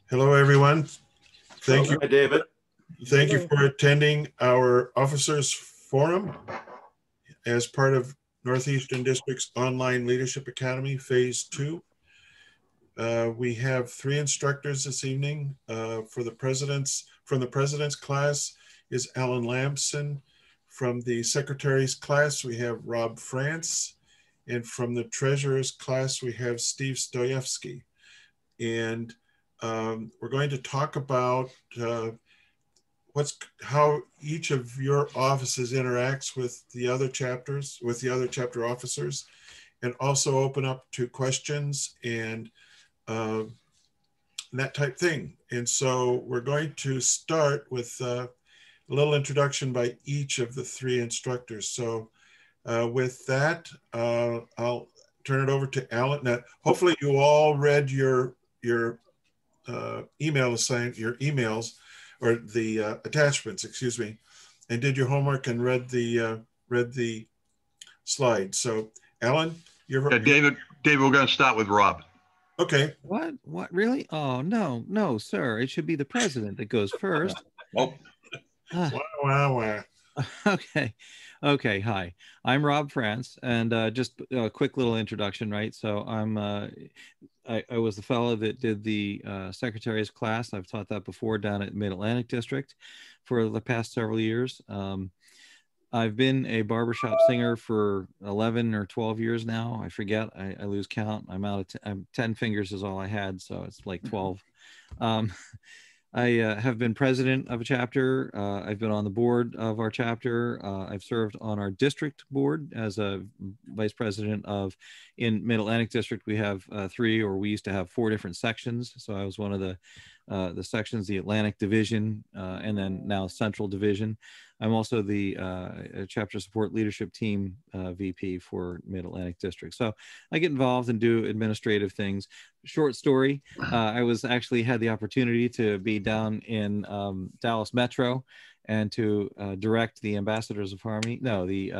Hello, everyone. Thank you. Hi, David. Thank you for attending our officers forum as part of Northeastern District's Online Leadership Academy Phase 2. We have 3 instructors this evening. From the president's class is Alan Lamson. From the secretary's class, we have Rob France. And from the treasurer's class, we have Steve Stoyevsky. And we're going to talk about how each of your offices interacts with the other chapters, with the other chapter officers, and also open up to questions and that type thing. And so we're going to start with a little introduction by each of the 3 instructors. So with that, I'll turn it over to Alan. Now, hopefully you all read your emails or the attachments, excuse me, and did your homework and read the slides. So, Alan, David, we're going to start with Rob. Okay. What? Really? Oh, no, sir. It should be the president that goes first. Oh. Wow. Okay. Hi, I'm Rob France, and just a quick little introduction, right? So I was the fellow that did the secretary's class. I've taught that before down at Mid-Atlantic District for the past several years. I've been a barbershop singer for 11 or 12 years now. I forget. I lose count. I'm 10 fingers is all I had, so it's like 12. I have been president of a chapter. I've been on the board of our chapter. I've served on our district board as a vice president in Mid-Atlantic District. We have 3, or we used to have 4 different sections. So I was one of the sections, the Atlantic Division, and then now Central Division. I'm also the chapter support leadership team VP for Mid-Atlantic District. So I get involved and do administrative things. Short story, I had the opportunity to be down in Dallas Metro and to direct the ambassadors of Harmony. No, the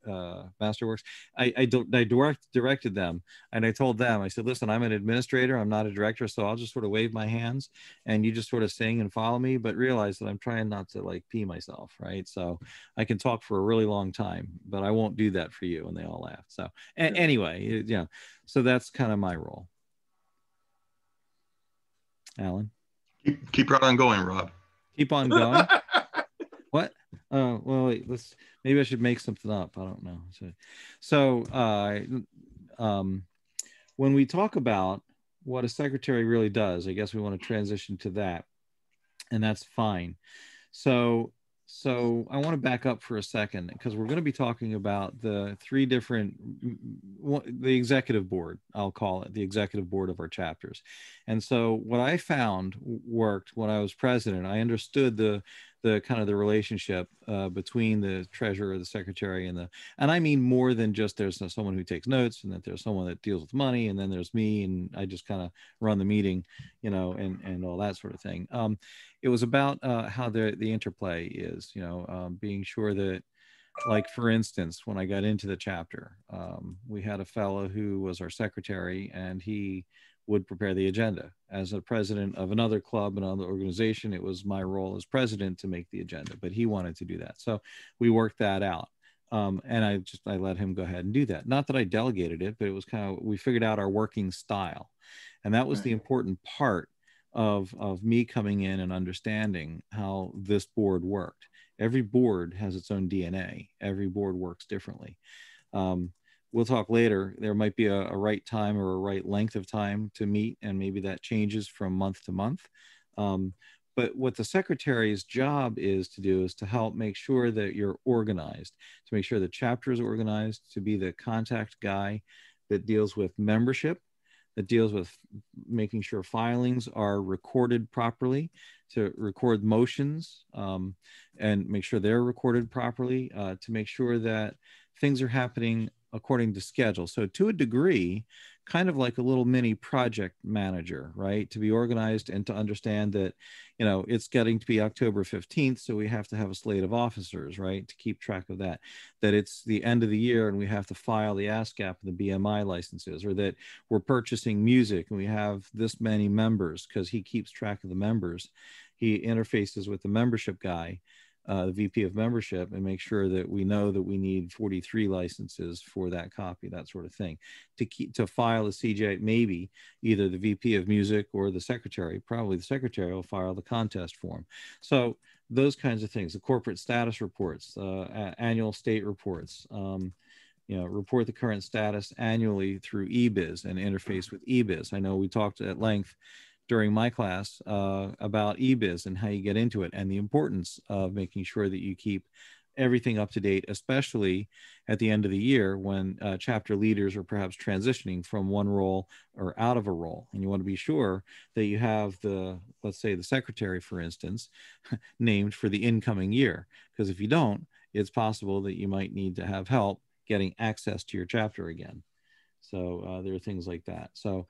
Masterworks. I directed them, and I told them, I said, listen, I'm an administrator, I'm not a director, so I'll just sort of wave my hands and you just sort of sing and follow me, but realize that I'm trying not to like pee myself, right? So I can talk for a really long time, but I won't do that for you. And they all laughed. So anyway, so that's kind of my role. Alan? Keep right on going, Rob. Keep on going? What? Well, wait, maybe I should make something up. I don't know. So when we talk about what a secretary really does, I guess we want to transition to that, and that's fine. So I want to back up for a second, because we're going to be talking about the 3 different, the executive board, I'll call it the executive board of our chapters. And so what I found worked when I was president, I understood the kind of the relationship between the treasurer, the secretary, and I mean more than just there's someone who takes notes, and that there's someone that deals with money, and then there's me, and I just kind of run the meeting, and all that sort of thing. It was about how the interplay is, being sure that, like, for instance, when I got into the chapter, we had a fellow who was our secretary, and he would prepare the agenda. As a president of another club, another organization, it was my role as president to make the agenda, but he wanted to do that. So we worked that out. And I let him go ahead and do that. Not that I delegated it, but it was we figured out our working style. And that was the important part of me coming in and understanding how this board worked. Every board has its own DNA. Every board works differently. We'll talk later. There might be a right time or a right length of time to meet, and maybe that changes from month to month. But what the secretary's job is to do is to help make sure that you're organized, to make sure the chapter is organized, to be the contact guy that deals with membership, that deals with making sure filings are recorded properly, to record motions, and make sure they're recorded properly, to make sure that things are happening according to schedule. So to a degree, kind of like a little mini project manager, right? To be organized and to understand that, you know, it's getting to be October 15th. So we have to have a slate of officers, right? To keep track of that, that it's the end of the year and we have to file the ASCAP and the BMI licenses, or that we're purchasing music and we have this many members, because he keeps track of the members. He interfaces with the membership guy, the VP of membership, and make sure that we know that we need 43 licenses for that copy, that sort of thing. To file a CJ, maybe either the VP of music or the secretary, probably the secretary will file the contest form. So those kinds of things, the corporate status reports, annual state reports, you know, report the current status annually through eBiz and interface with eBiz. I know we talked at length during my class about eBiz and how you get into it, and the importance of making sure that you keep everything up to date, especially at the end of the year when chapter leaders are perhaps transitioning from one role or out of a role. And you want to be sure that you have the, let's say the secretary, for instance, named for the incoming year. Because if you don't, it's possible that you might need to have help getting access to your chapter again. So there are things like that. So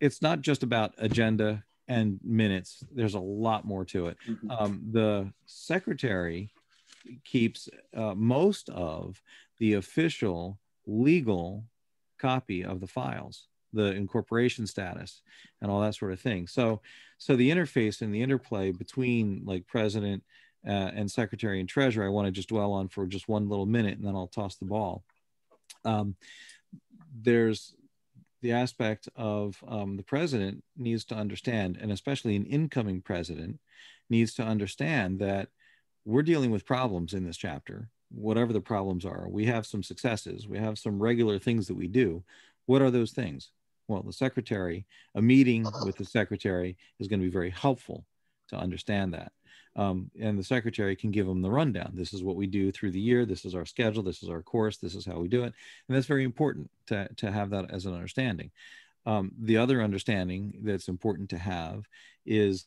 it's not just about agenda and minutes. There's a lot more to it. The secretary keeps most of the official legal copy of the files, the incorporation status and all that sort of thing. So the interface and the interplay between like president and secretary and treasurer, I want to just dwell on for just one little minute, and then I'll toss the ball. There's the aspect of the president needs to understand, and especially an incoming president needs to understand, that we're dealing with problems in this chapter, whatever the problems are. We have some successes. We have some regular things that we do. What are those things? Well, the secretary, a meeting with the secretary is going to be very helpful to understand that. And the secretary can give them the rundown. This is what we do through the year. This is our schedule. This is our course. This is how we do it. And that's very important to have that as an understanding. The other understanding that's important to have is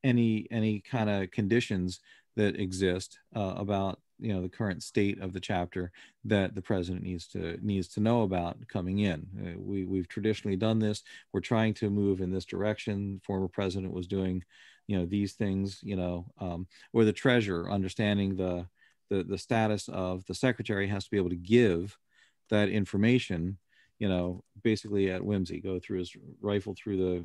any kind of conditions that exist about, you know, the current state of the chapter that the president needs to know about coming in. We've traditionally done this. We're trying to move in this direction. Former president was doing, you know, these things, you know, or the treasurer understanding the status of the secretary has to be able to give that information, you know, basically at whimsy, go through his rifle through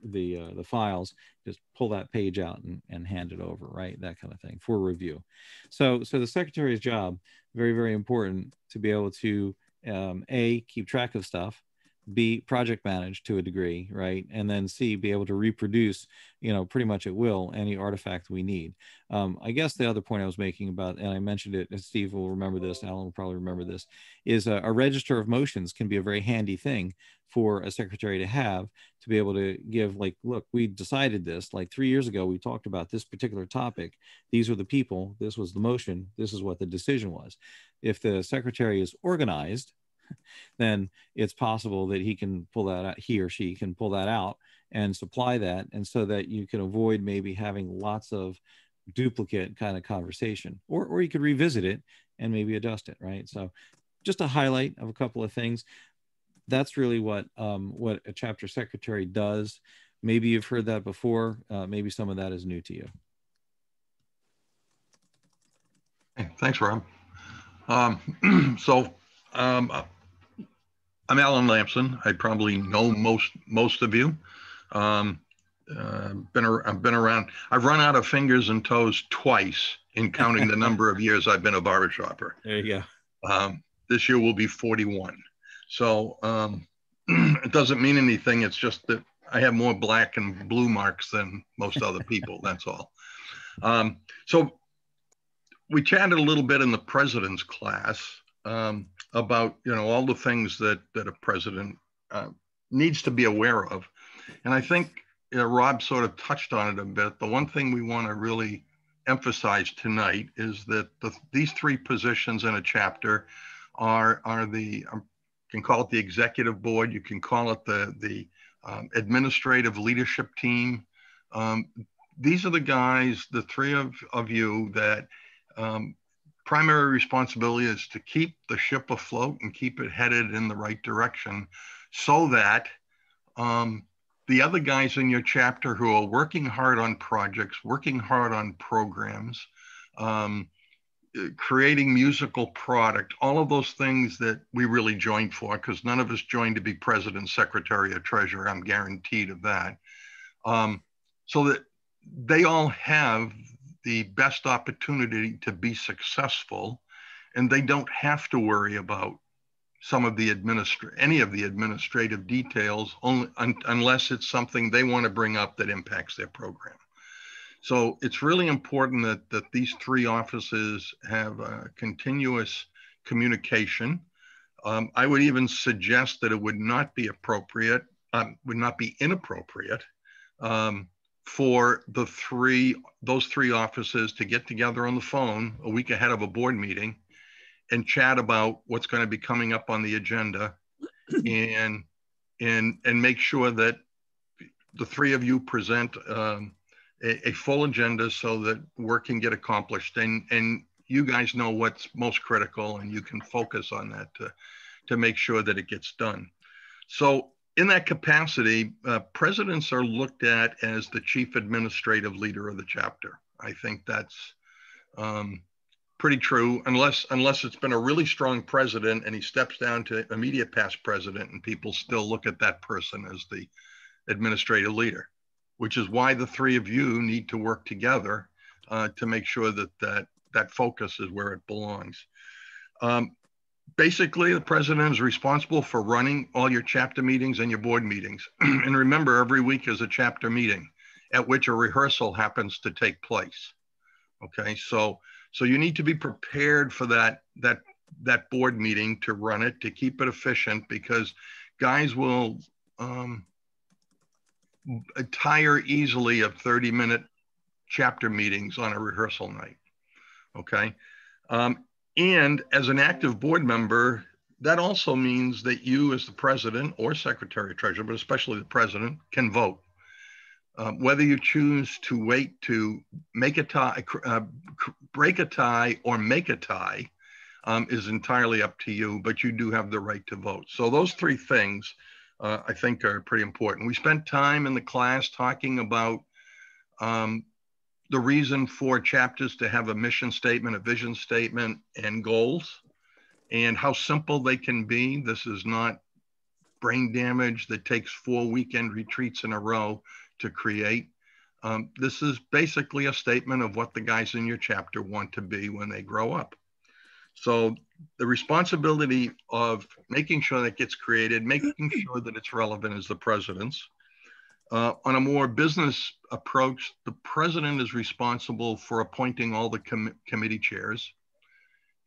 the files, just pull that page out and hand it over, right? That kind of thing for review. So the secretary's job, very, very important to be able to A, keep track of stuff, B, project manage to a degree, right? And then C, be able to reproduce, you know, pretty much at will any artifact we need. I guess the other point I was making about, and I mentioned it, and Steve will remember this, Alan will probably remember this, is a register of motions can be a very handy thing for a secretary to have, to be able to give, like, look, we decided this, like 3 years ago, we talked about this particular topic. These were the people, this was the motion, this is what the decision was. If the secretary is organized, then it's possible that he can pull that out, he or she can pull that out and supply that. And so that you can avoid maybe having lots of duplicate kind of conversation, or you could revisit it and maybe adjust it, right? So just a highlight of a couple of things. That's really what a chapter secretary does. Maybe you've heard that before. Maybe some of that is new to you. Thanks, Rob. I'm Alan Lamson. I probably know most of you. I've been around. I've run out of fingers and toes twice in counting the number of years I've been a barber shopper. There you go. This year will be 41. So it doesn't mean anything. It's just that I have more black and blue marks than most other people. That's all. So we chatted a little bit in the president's class about, you know, all the things that a president needs to be aware of. And I think, you know, Rob sort of touched on it a bit. The one thing we want to really emphasize tonight is that these three positions in a chapter are the, you can call it the executive board, you can call it the administrative leadership team. These are the guys, the three of you, that primary responsibility is to keep the ship afloat and keep it headed in the right direction so that the other guys in your chapter who are working hard on projects, working hard on programs, creating musical product, all of those things that we really joined for, because none of us joined to be president, secretary, or treasurer. I'm guaranteed of that. So that they all have the best opportunity to be successful, and they don't have to worry about some of the any of the administrative details, unless it's something they want to bring up that impacts their program. So it's really important that these three offices have continuous communication. I would even suggest that it would not be appropriate, would not be inappropriate for those three offices to get together on the phone a week ahead of a board meeting and chat about what's going to be coming up on the agenda, and make sure that the three of you present a full agenda so that work can get accomplished, and you guys know what's most critical, and you can focus on that to make sure that it gets done. So in that capacity, presidents are looked at as the chief administrative leader of the chapter. I think that's pretty true, unless it's been a really strong president and he steps down to immediate past president, and people still look at that person as the administrative leader, which is why the three of you need to work together to make sure that focus is where it belongs. Basically, the president is responsible for running all your chapter meetings and your board meetings. And remember, every week is a chapter meeting at which a rehearsal happens to take place. Okay, so you need to be prepared for that board meeting, to run it, to keep it efficient, because guys will tire easily of 30-minute chapter meetings on a rehearsal night. Okay, and as an active board member, that also means that you, as the president or secretary treasurer, but especially the president, can vote. Whether you choose to wait to make a tie, break a tie, or make a tie is entirely up to you, but you do have the right to vote. So those three things I think are pretty important. We spent time in the class talking about the reason for chapters to have a mission statement, a vision statement, and goals, and how simple they can be. This is not brain damage that takes 4 weekend retreats in a row to create. This is basically a statement of what the guys in your chapter want to be when they grow up. So the responsibility of making sure that gets created, making sure that it's relevant, is the president's. On a more business approach, the president is responsible for appointing all the committee chairs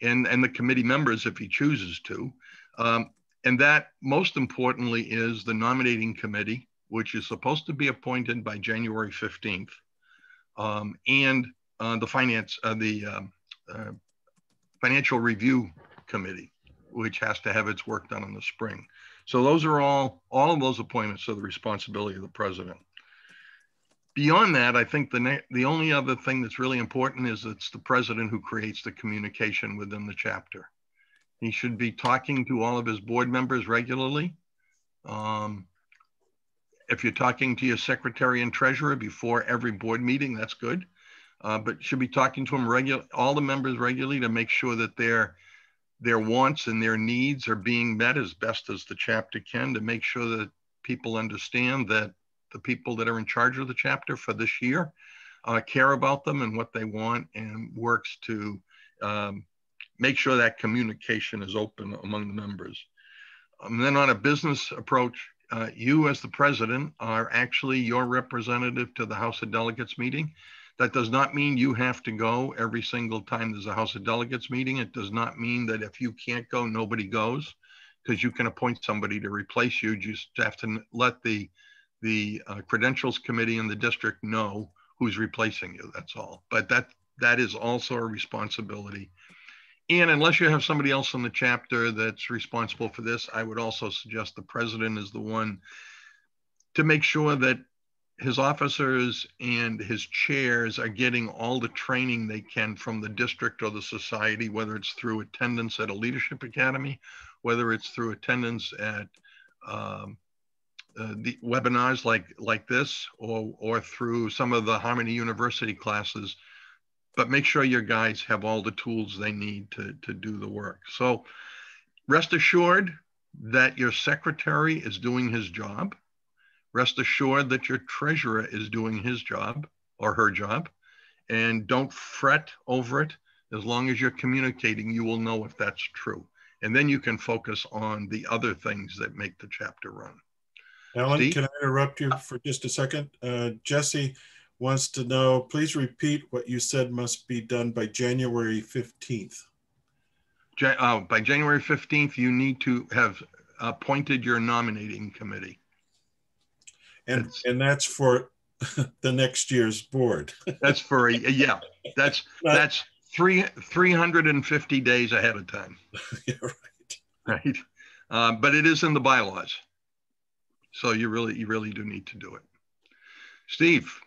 and the committee members if he chooses to. And that, most importantly, is the nominating committee, which is supposed to be appointed by January 15th, and the financial review committee, which has to have its work done in the spring. So those are all of those appointments are the responsibility of the president. Beyond that, I think the only other thing that's really important is it's the president who creates the communication within the chapter. He should be talking to all of his board members regularly. If you're talking to your secretary and treasurer before every board meeting, that's good. But should be talking to them all the members regularly, to make sure that their wants and their needs are being met as best as the chapter can, to make sure that people understand that the people that are in charge of the chapter for this year care about them and what they want, and works to make sure that communication is open among the members. And then on a business approach, you as the president are actually your representative to the House of Delegates meeting. That does not mean you have to go every single time there's a House of Delegates meeting. It does not mean that if you can't go, nobody goes, because you can appoint somebody to replace you. You just have to let the credentials committee in the district know who's replacing you, that's all. But that is also a responsibility. And unless you have somebody else in the chapter that's responsible for this, I would also suggest the president is the one to make sure that his officers and his chairs are getting all the training they can from the district or the society, whether it's through attendance at a leadership academy, whether it's through attendance at the webinars like this, or through some of the Harmony University classes, but make sure your guys have all the tools they need to do the work. So rest assured that your secretary is doing his job. Rest assured that your treasurer is doing his job or her job, and don't fret over it. As long as you're communicating, you will know if that's true. And then you can focus on the other things that make the chapter run. Alan, Steve? can I interrupt you for just a second? Jesse wants to know, please repeat what you said must be done by January 15th. By January 15th, you need to have appointed your nominating committee. And that's for the next year's board. That's for yeah. That's 350 days ahead of time. Yeah, right. But it is in the bylaws, so you really do need to do it. Steve.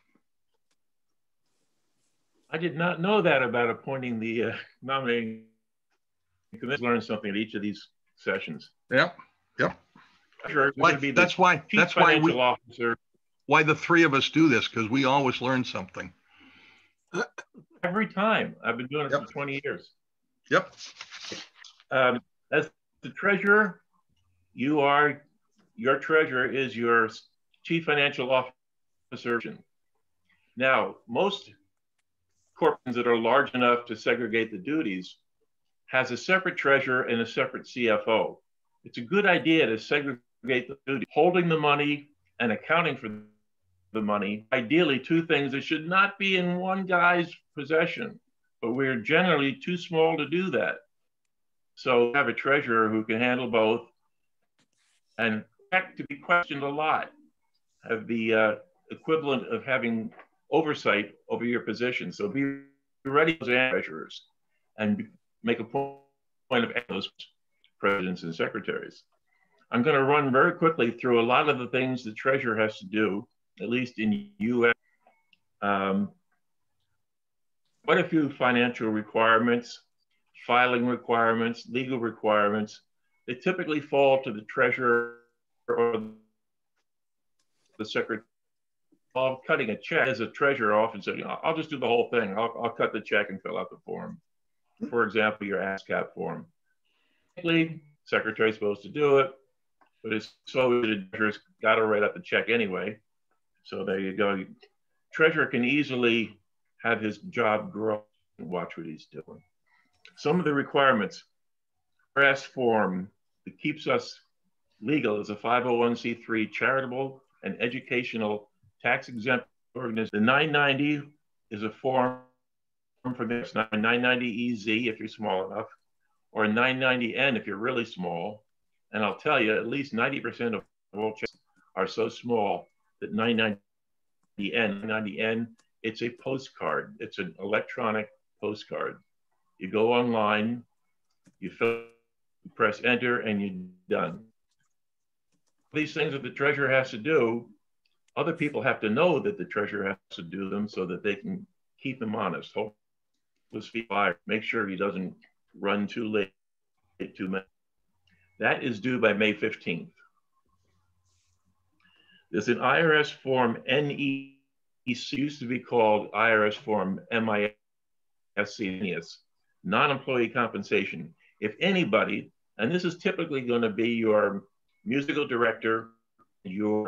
I did not know that about appointing the nominating committee. Learn something at each of these sessions. Yep. Sure, that's why officer. Why the three of us do this, because we always learn something. Every time. I've been doing it for 20 years. Yep. As the treasurer, your treasurer is your chief financial officer. Now, most corporations that are large enough to segregate the duties has a separate treasurer and a separate CFO. It's a good idea to segregate the duties. Holding the money and accounting for the money, ideally two things that should not be in one guy's possession, but we're generally too small to do that. So have a treasurer who can handle both and expect to be questioned a lot, have the equivalent of having oversight over your position. So be ready to treasurers and make a point of those presidents and secretaries. I'm going to run very quickly through a lot of the things the treasurer has to do, at least in US. Quite a few financial requirements, filing requirements, legal requirements. They typically fall to the treasurer or the secretary. While cutting a check, as a treasurer, often say, I'll just do the whole thing. I'll cut the check and fill out the form. For example, your ASCAP form. The secretary is supposed to do it, but it's so the treasurer's got to write up the check anyway. So there you go. Treasurer can easily have his job grow and watch what he's doing. Some of the requirements, IRS form that keeps us legal as a 501c3 charitable and educational tax-exempt organization. The 990 is a form for this, 990EZ if you're small enough, or 990N if you're really small. And I'll tell you, at least 90% of all checks are so small that 990N, it's a postcard. It's an electronic postcard. You go online, you press enter, and you're done. These things that the treasurer has to do, other people have to know that the treasurer has to do them so that they can keep him honest. Hopeless fire. Make sure he doesn't run too late, too much. That is due by May 15th. There's an IRS form NEC, used to be called IRS form MISC, non-employee compensation. If anybody, and this is typically going to be your musical director, your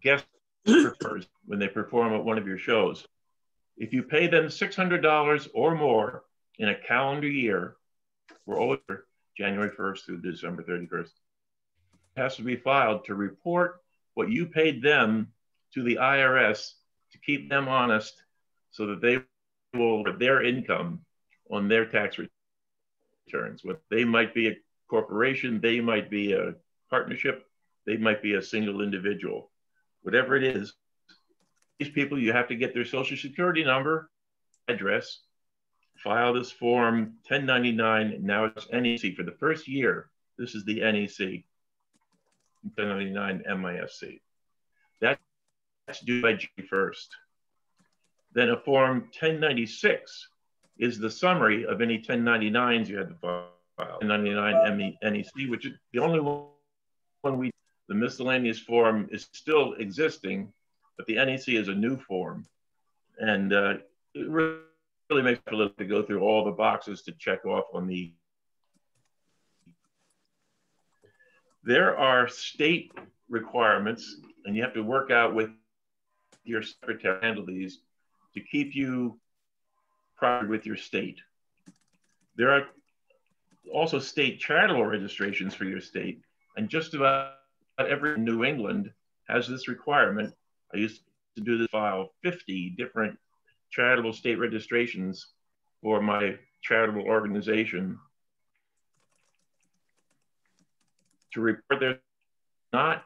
guest performers when they perform at one of your shows. If you pay them $600 or more in a calendar year, we're over January 1st through December 31st, it has to be filed to report what you paid them to the IRS to keep them honest so that they will get their income on their tax returns. They might be a corporation, they might be a partnership, they might be a single individual. Whatever it is, these people, you have to get their social security number, address, file this form 1099, now it's NEC. For the first year, this is the NEC, 1099 MISC. That's due by June 1st. Then a form 1096 is the summary of any 1099s you had to 99 NEC, which is the only one the miscellaneous form is still existing, but the NEC is a new form. And it really makes it a little to go through all the boxes to check off on the. There are state requirements, and you have to work out with your secretary to handle these to keep you proper with your state. There are also state charitable registrations for your state, and just about every in New England has this requirement. I used to do this, file 50 different charitable state registrations for my charitable organization to report. They're not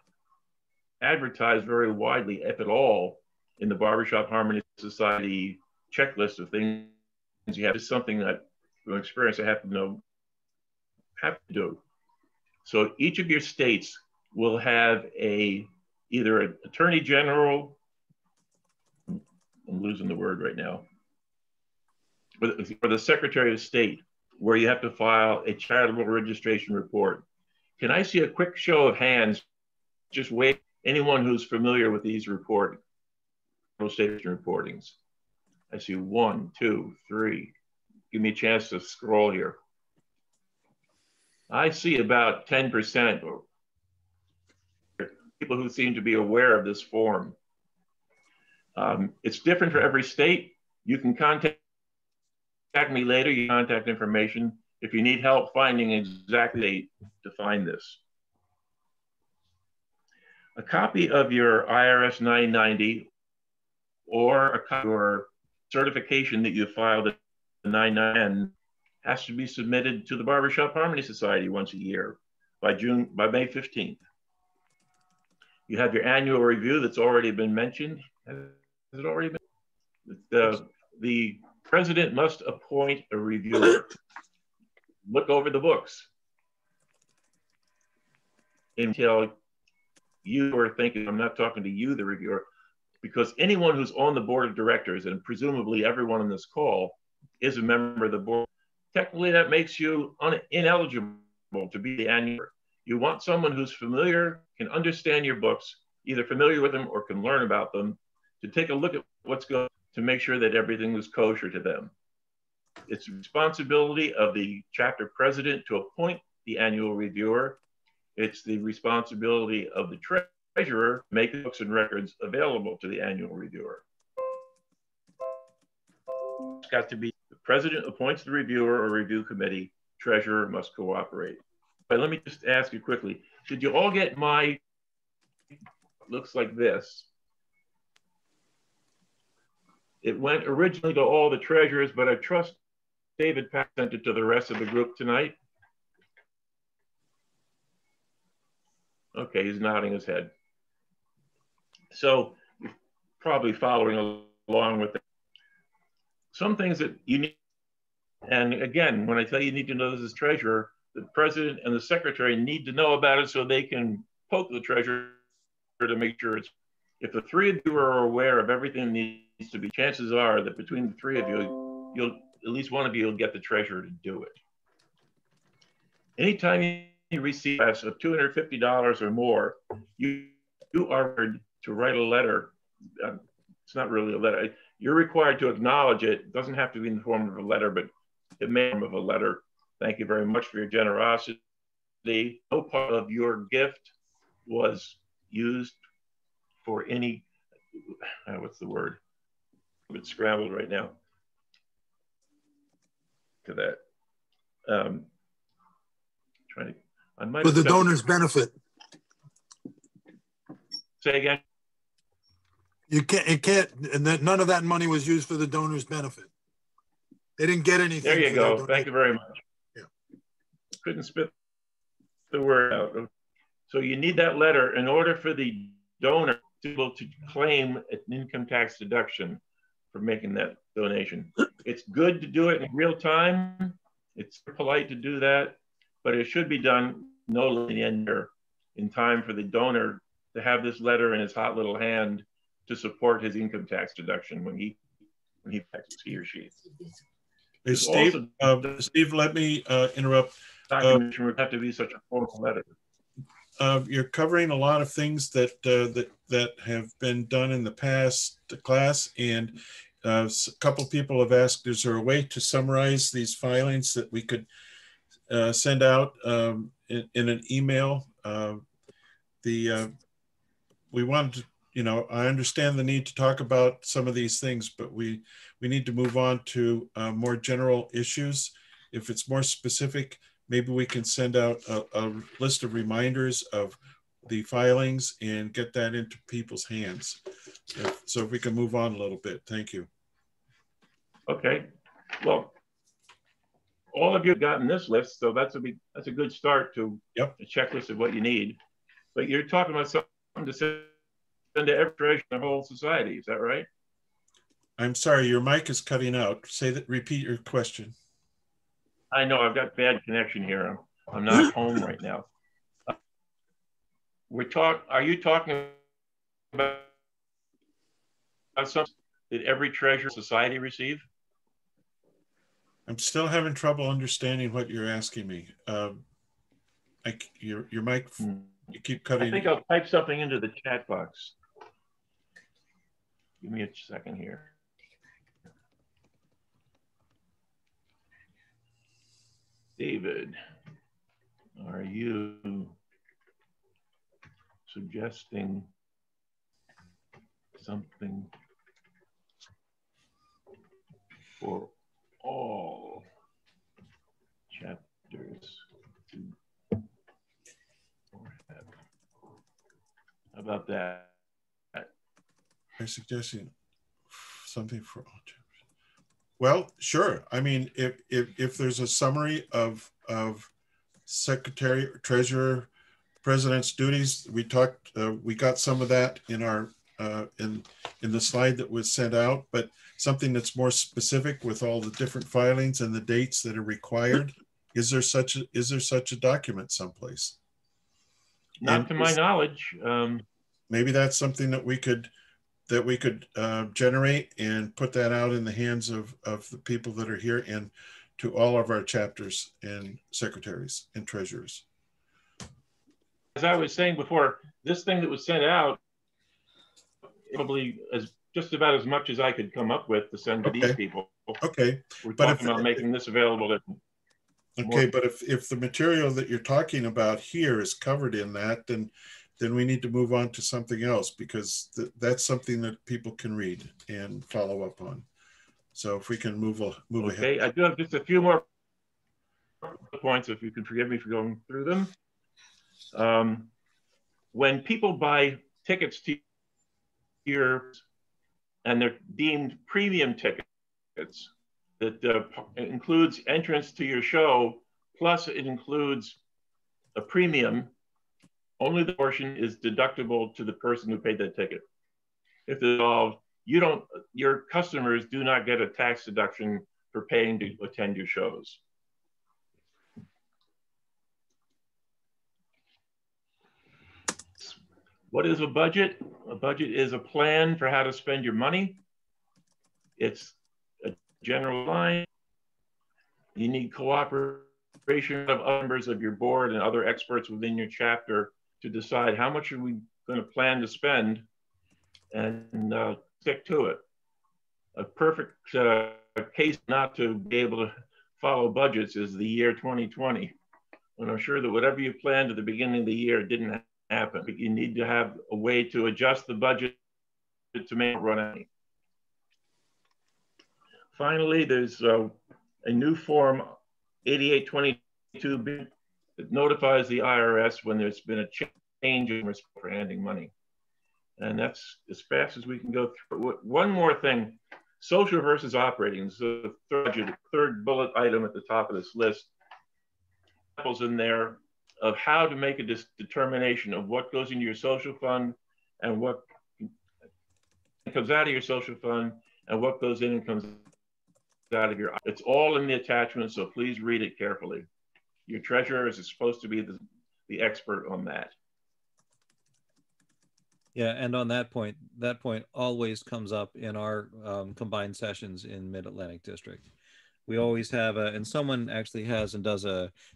advertised very widely, if at all, in the Barbershop Harmony Society checklist of things you have. It's something that, from experience, I have to do. So each of your states will have either an attorney general, I'm losing the word right now, for the Secretary of State, where you have to file a charitable registration report. Can I see a quick show of hands? Just wait. Anyone who's familiar with these state reportings. I see 1, 2, 3. Give me a chance to scroll here. I see about 10% people who seem to be aware of this form. It's different for every state. You can contact me later, your contact information, if you need help finding exactly to find this. A copy of your IRS 990 or a copy of your certification that you filed at the 990 has to be submitted to the Barbershop Harmony Society once a year by May 15th. You have your annual review that's already been mentioned. Has it already been? The president must appoint a reviewer. Look over the books until you are thinking, I'm not talking to you, the reviewer, because anyone who's on the board of directors, and presumably everyone on this call, is a member of the board. Technically, that makes you ineligible to be the annual. You want someone who's familiar, can understand your books, either familiar with them or can learn about them, to take a look at what's going on to make sure that everything is kosher to them. It's the responsibility of the chapter president to appoint the annual reviewer. It's the responsibility of the treasurer to make the books and records available to the annual reviewer. It's got to be the president appoints the reviewer or review committee, treasurer must cooperate. But let me just ask you quickly, did you all get my, looks like this. It went originally to all the treasurers, but I trust David Pack sent it to the rest of the group tonight. Okay, he's nodding his head. So you're probably following along with it. Some things that you need, and again, when I tell you need to know this as treasurer, the president and the secretary need to know about it so they can poke the treasurer to make sure it's, if the three of you are aware of everything that needs to be, chances are that between the three of you, you'll, at least one of you will get the treasurer to do it. Anytime you receive less of $250 or more, you are required to write a letter. It's not really a letter. You're required to acknowledge it. It doesn't have to be in the form of a letter, but it may be in the form of a letter. Thank you very much for your generosity. No part of your gift was used for any, what's the word? It's scrambled right now. To that. Trying to, for the donor's benefit. Say again. It can't, and none of that money was used for the donor's benefit. They didn't get anything. There you go. Thank you very much. Yeah. Couldn't spit the word out. So you need that letter in order for the donor to be able to claim an income tax deduction for making that donation. It's good to do it in real time. It's polite to do that, but it should be done no later in time for the donor to have this letter in his hot little hand to support his income tax deduction when he taxes, he or she. Hey, Steve, Steve, let me interrupt. documentation would have to be such a formal letter? You're covering a lot of things that have been done in the past class, and a couple people have asked, is there a way to summarize these filings that we could send out in an email? We wanted to, I understand the need to talk about some of these things, but we need to move on to more general issues. If it's more specific, maybe we can send out a list of reminders of the filings and get that into people's hands. So if we can move on a little bit, thank you. Okay, well, all of you have gotten this list, so that's a good start to a checklist of what you need. But you're talking about something to send to every treasurer in the whole society, is that right? I'm sorry, your mic is cutting out. Repeat your question. I know I've got bad connection here. I'm not home right now. Are you talking about something that every treasurer society receive? I'm still having trouble understanding what you're asking me. Your mic, you keep cutting. I think I'll type something into the chat box. Give me a second here. David, are you suggesting something for all chapters? How about that? I'm suggesting something for all chapters. Well, sure. I mean, if there's a summary of secretary, treasurer, president's duties, we got some of that in our in the slide that was sent out, but something that's more specific with all the different filings and the dates that are required. Is there such a document someplace? Not to my knowledge. Maybe that's something that we could generate and put that out in the hands of the people that are here and to all of our chapters and secretaries and treasurers. As I was saying before, this thing that was sent out probably as just about as much as I could come up with to send to these people. Okay. We're talking about making this available. Okay, but if the material that you're talking about here is covered in that, then we need to move on to something else, because that's something that people can read and follow up on. So if we can move ahead. Okay, I do have just a few more points, if you can forgive me for going through them. When people buy tickets to and they're deemed premium tickets, that includes entrance to your show, plus it includes a premium, only the portion is deductible to the person who paid that ticket. If involved, your customers do not get a tax deduction for paying to attend your shows. What is a budget? A budget is a plan for how to spend your money. It's a general line. You need cooperation of members of your board and other experts within your chapter to decide how much are we going to plan to spend and stick to it. A perfect case not to be able to follow budgets is the year 2020. And I'm sure that whatever you planned at the beginning of the year didn't happen. But you need to have a way to adjust the budget to make it run out. Finally, there's a new form 8822B that notifies the IRS when there's been a change in respect for handing money. And that's as fast as we can go through. One more thing, social versus operating. So the third bullet item at the top of this list. Examples in there of how to make a determination of what goes into your social fund and what comes out of your social fund and what goes in and comes out of your. It's all in the attachment, so please read it carefully. Your treasurer is supposed to be the expert on that. Yeah, and on that point always comes up in our combined sessions in Mid-Atlantic District. we always have a, and someone actually has and does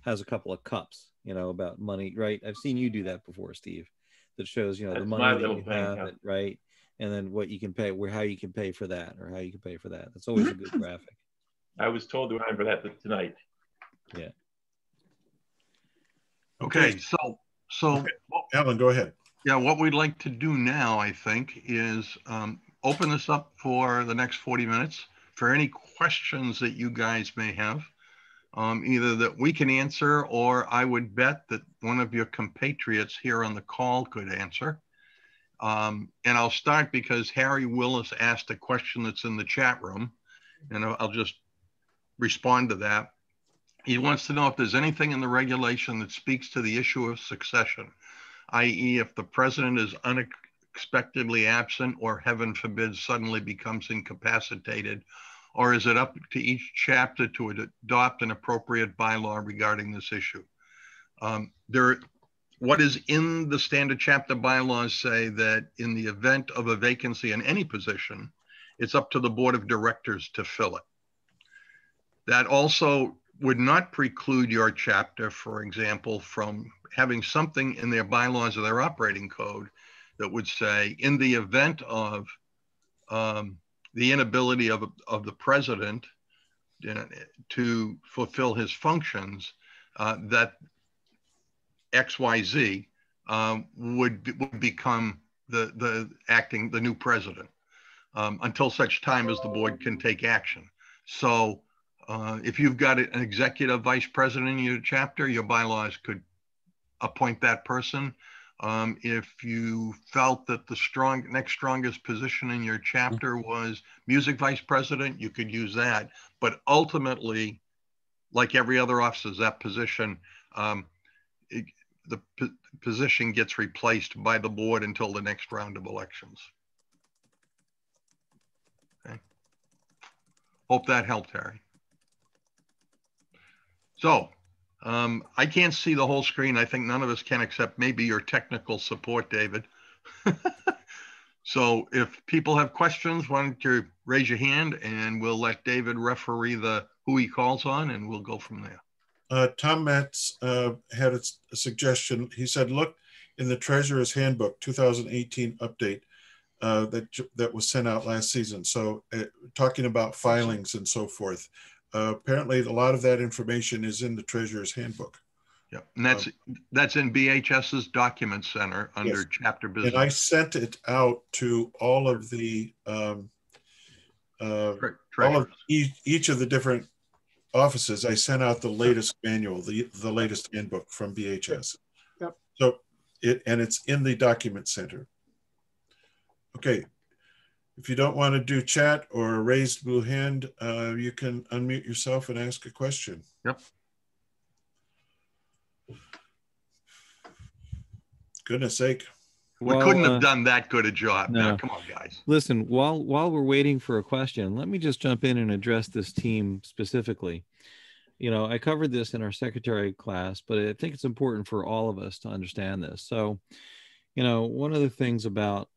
has a couple of cups, you know, about money, right? I've seen you do that before, Steve, that shows, you know, the That's my money that little you thing. have, Yeah. right? And then what you can pay, where, how you can pay for that, or how you can pay for that. That's always a good graphic. I was told to remember that tonight. Yeah. Okay, so okay. Alan, go ahead. Yeah, what we'd like to do now, I think, is open this up for the next 40 minutes for any questions that you guys may have, either that we can answer, or I would bet that one of your compatriots here on the call could answer. And I'll start because Harry Willis asked a question that's in the chat room, and I'll just respond to that. He wants to know if there's anything in the regulation that speaks to the issue of succession, i.e. if the president is unexpectedly absent or, heaven forbid, suddenly becomes incapacitated, or is it up to each chapter to adopt an appropriate bylaw regarding this issue? What is in the standard chapter bylaws say that in the event of a vacancy in any position, it's up to the board of directors to fill it. That also would not preclude your chapter, for example, from having something in their bylaws or their operating code that would say, in the event of the inability of the president to fulfill his functions, that XYZ would become the new president until such time as the board can take action. So if you've got an executive vice president in your chapter, your bylaws could appoint that person. If you felt that the next strongest position in your chapter was music vice president, you could use that. But ultimately, like every other officer, that position, the position gets replaced by the board until the next round of elections. Okay. Hope that helped, Harry. So I can't see the whole screen. I think none of us can, except maybe your technical support, David. So if people have questions, why don't you raise your hand and we'll let David referee who he calls on, and we'll go from there. Tom Metz had a suggestion. He said, look in the Treasurer's Handbook 2018 update that was sent out last season. So talking about filings and so forth. Apparently, a lot of that information is in the Treasurer's Handbook. Yep, and that's in BHS's Document Center under yes. Chapter Business. And I sent it out to all of the each of the different offices. I sent out the latest manual, the latest handbook from BHS. Yep. So it's in the Document Center. Okay. If you don't want to do chat or a raised blue hand, you can unmute yourself and ask a question. Yep. Goodness sake. We couldn't have done that good a job. No. Now, come on, guys. Listen, while we're waiting for a question, let me just jump in and address this team specifically. You know, I covered this in our secretary class, but I think it's important for all of us to understand this. So, you know, one of the things about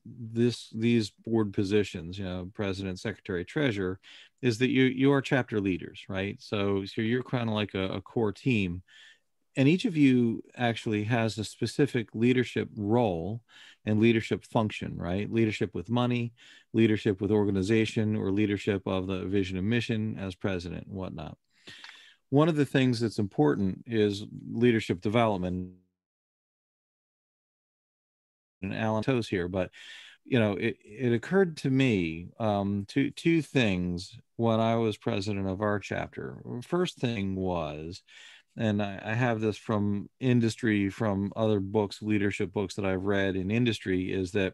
these board positions, you know, president, secretary, treasurer, is that you are chapter leaders, right? So you're kind of like a core team, and each of you actually has a specific leadership role and leadership function, right? Leadership with money, leadership with organization, or leadership of the vision and mission as president and whatnot. One of the things that's important is leadership development. And Alan toes here, but you know, it occurred to me two things when I was president of our chapter. First thing was, and I have this from industry, from other books, leadership books that I've read in industry, is that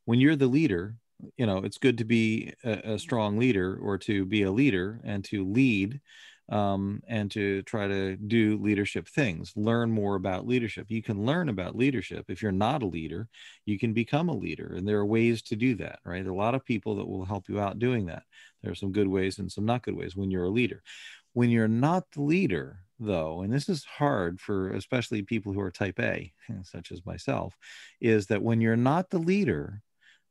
when you're the leader, you know, it's good to be a strong leader, or to be a leader and to lead, and to try to do leadership things, learn more about leadership. You can learn about leadership. If you're not a leader, you can become a leader. And there are ways to do that, right? There are a lot of people that will help you out doing that. There are some good ways and some not good ways when you're a leader. When you're not the leader, though, and this is hard for especially people who are type A, such as myself, is that when you're not the leader,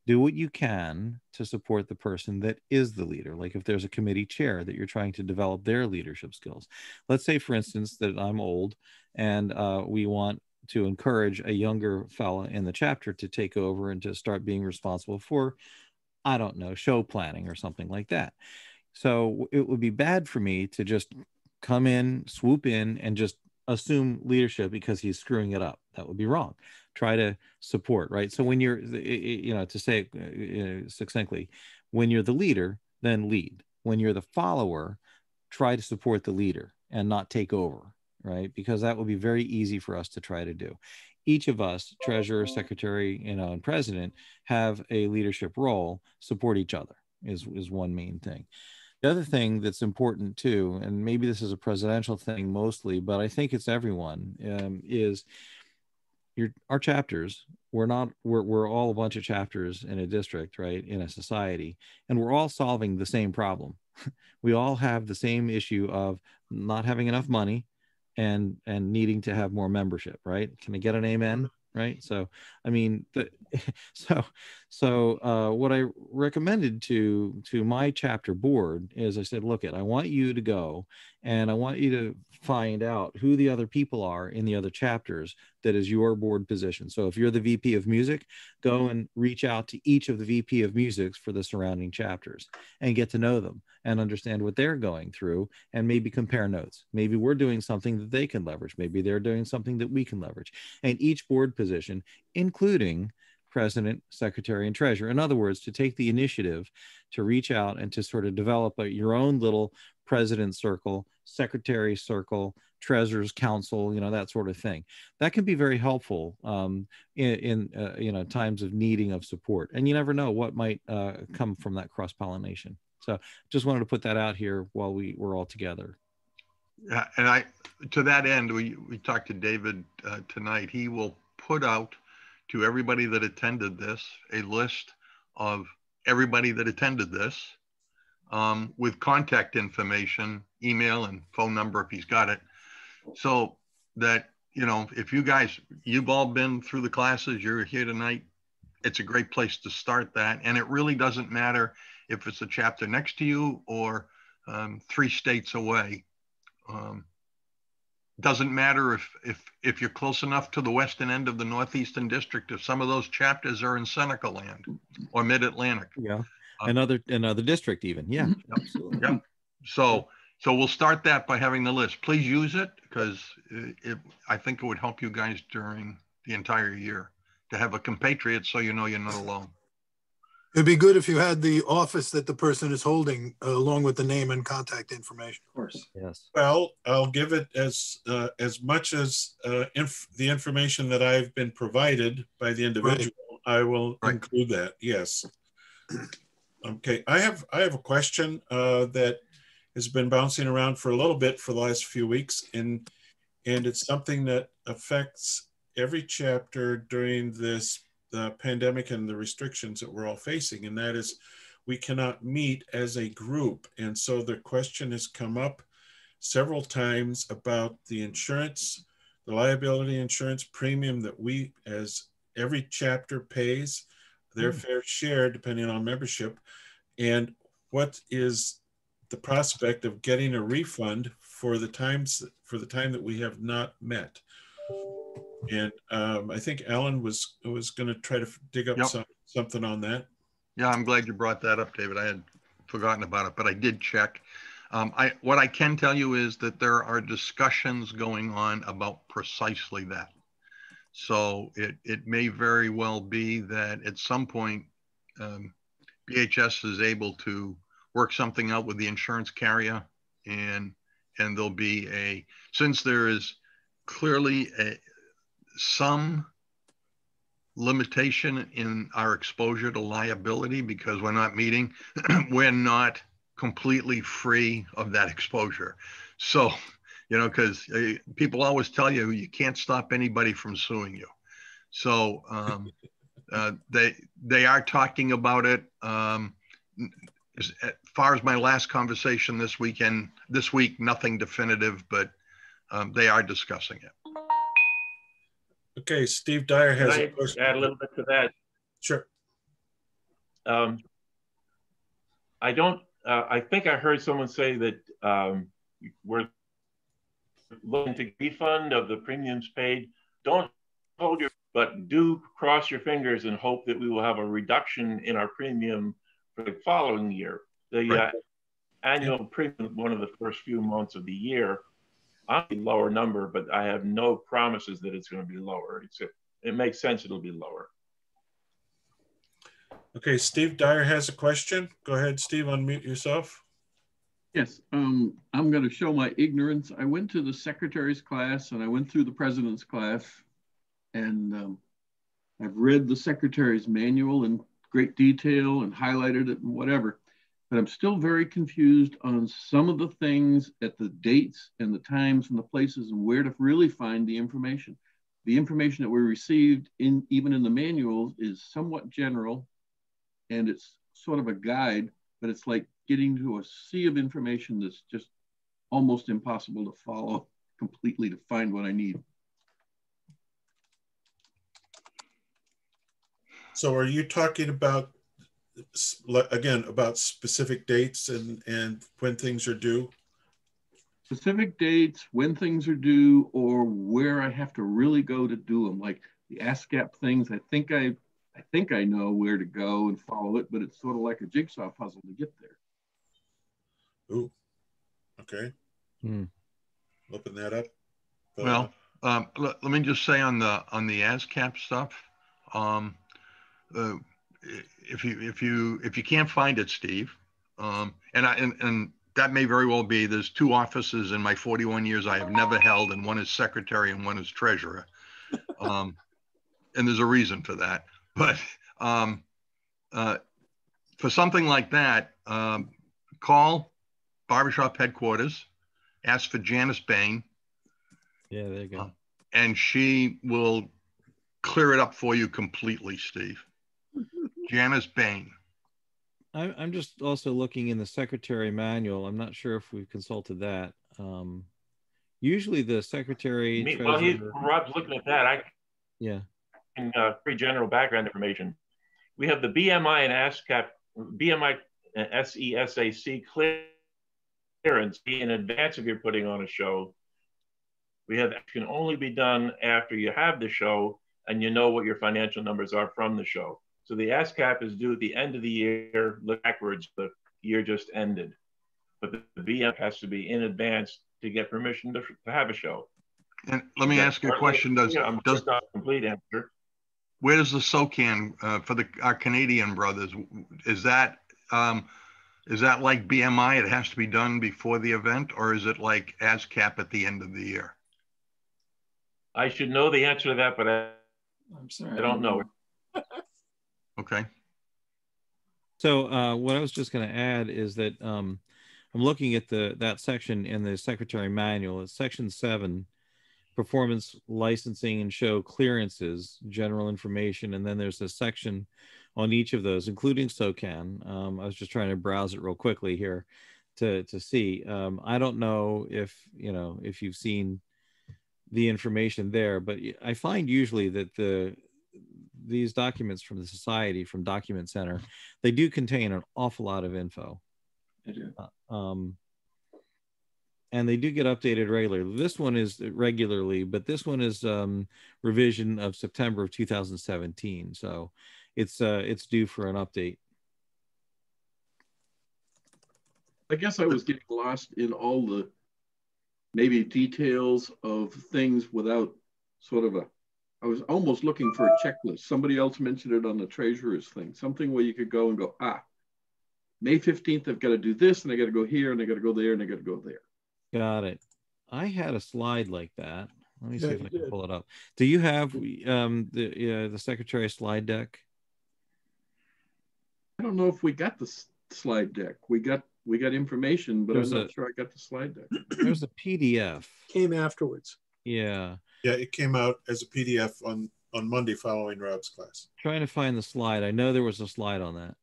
do what you can to support the person that is the leader. Like if there's a committee chair that you're trying to develop their leadership skills. Let's say, for instance, that I'm old and we want to encourage a younger fella in the chapter to take over and to start being responsible for, I don't know, show planning or something like that. So it would be bad for me to just come in, swoop in, and just assume leadership because he's screwing it up. That would be wrong. Try to support, right? So when you're, to say it succinctly, when you're the leader, then lead. When you're the follower, try to support the leader and not take over, right? Because that would be very easy for us to try to do. Each of us, treasurer, secretary, and president, have a leadership role. Support each other is one main thing. The other thing that's important too, and maybe this is a presidential thing mostly, but I think it's everyone, is our chapters. We're all a bunch of chapters in a district, right, in a society, and we're all solving the same problem. We all have the same issue of not having enough money and needing to have more membership, right? Can I get an amen? Right. So, I mean, what I recommended to my chapter board is I said, look, I want you to go and I want you to find out who the other people are in the other chapters that is your board position. So if you're the VP of music, go and reach out to each of the VP of musics for the surrounding chapters and get to know them and understand what they're going through and maybe compare notes. Maybe we're doing something that they can leverage. Maybe they're doing something that we can leverage. And each board position, including president, secretary, and treasurer. In other words, to take the initiative to reach out and to sort of develop your own little president circle, secretary circle, treasurer's council, that sort of thing. That can be very helpful in times of needing of support. And you never know what might come from that cross-pollination. So just wanted to put that out here while we're all together. Yeah, and to that end, we talked to David tonight. He will put out to everybody that attended this a list of everybody that attended this with contact information, email and phone number if he's got it. So that, if you've all been through the classes, you're here tonight, it's a great place to start that. And it really doesn't matter if it's a chapter next to you or 3 states away. Doesn't matter if you're close enough to the western end of the Northeastern District, if some of those chapters are in Seneca land or mid-Atlantic. Yeah, another district even. Yeah, absolutely. Yeah. So we'll start that by having the list. Please use it because I think it would help you guys during the entire year to have a compatriot so you know you're not alone. It'd be good if you had the office that the person is holding along with the name and contact information. Of course. Yes. Well, I'll give it as much as the information that I've been provided by the individual. Right. I will include that. Yes. Okay. I have a question that has been bouncing around for a little bit for the last few weeks, and it's something that affects every chapter during this pandemic and the restrictions that we're all facing, and that is we cannot meet as a group. And so the question has come up several times about the insurance, the liability insurance premium that we, as every chapter pays their fair share depending on membership, and what is the prospect of getting a refund for the time that we have not met. And I think Alan was going to try to dig up something on that. Yeah, I'm glad you brought that up, David. I had forgotten about it, but I did check. What I can tell you is that there are discussions going on about precisely that. So it may very well be that at some point BHS is able to work something out with the insurance carrier, and there'll be since there is clearly some limitation in our exposure to liability because we're not meeting, we're not completely free of that exposure. So, because people always tell you, you can't stop anybody from suing you. So they are talking about it. As far as my last conversation this week, nothing definitive, but they are discussing it. Okay, Steve Dyer has a question. Add a little bit to that. Sure. I don't. I think I heard someone say that we're looking to refund of the premiums paid. Don't hold your, but do cross your fingers and hope that we will have a reduction in our premium for the following year. The annual premium, one of the first few months of the year, I'll be lower number, but I have no promises that it's going to be lower. It makes sense it'll be lower. Okay, Steve Dyer has a question. Go ahead, Steve, unmute yourself. Yes, I'm going to show my ignorance. I went to the secretary's class and I went through the president's class, and I've read the secretary's manual in great detail and highlighted it and whatever, but I'm still very confused on some of the things at the dates and the times and the places and where to really find the information. The information that we received even in the manuals is somewhat general, and it's sort of a guide, but it's like getting to a sea of information that's just almost impossible to follow completely to find what I need. So are you talking about, again, about specific dates and when things are due? Specific dates, when things are due, or where I have to really go to do them, like the ASCAP things. I think I know where to go and follow it, but it's sort of like a jigsaw puzzle to get there. Ooh, okay. Open that up. Well, let me just say on the ASCAP stuff, if you can't find it, Steve, and that may very well be, there's two offices in my 41 years I have never held, and one is secretary and one is treasurer, and there's a reason for that. But for something like that, call Barbershop headquarters, ask for Janice Bain. Yeah, there you go. And she will clear it up for you completely, Steve. Janice Bain. I'm just also looking in the secretary manual. I'm not sure if we've consulted that. Usually the secretary, treasurer, Rob's looking at that. Yeah. Pretty general background information. We have the BMI and ASCAP, BMI and SESAC clearance in advance of your putting on a show. We have that can only be done after you have the show and you know what your financial numbers are from the show. So the ASCAP is due at the end of the year, look backwards, the year just ended. But the BM has to be in advance to get permission to have a show. And let me ask you a question. Does not a complete answer. Where does the SOCAN for our Canadian brothers? Is that like BMI? It has to be done before the event, or is it like ASCAP at the end of the year? I should know the answer to that, but I'm sorry, I don't know. Okay. So what I was just going to add is that I'm looking at that section in the secretary manual. It's section 7. Performance licensing and show clearances, general information, and then there's a section on each of those, including SOCAN. I was just trying to browse it real quickly here to see. I don't know if you've seen the information there, but I find usually that these documents from the society, from Document Center, they do contain an awful lot of info. I do. And they do get updated regularly. This one is regularly, but this one is revision of September of 2017. So it's due for an update. I guess I was getting lost in all the maybe details of things without sort of I was almost looking for a checklist. Somebody else mentioned it on the treasurer's thing, something where you could go and go, May 15th, I've got to do this, and I got to go here, and I got to go there, and I got to go there. Got it. I had a slide like that. Let me see if I can pull it up. Do you have the secretary slide deck? I don't know if we got the slide deck. We got information, but I'm not sure I got the slide deck. There's a PDF. Came afterwards. Yeah. Yeah, it came out as a PDF on Monday following Rob's class. Trying to find the slide. I know there was a slide on that.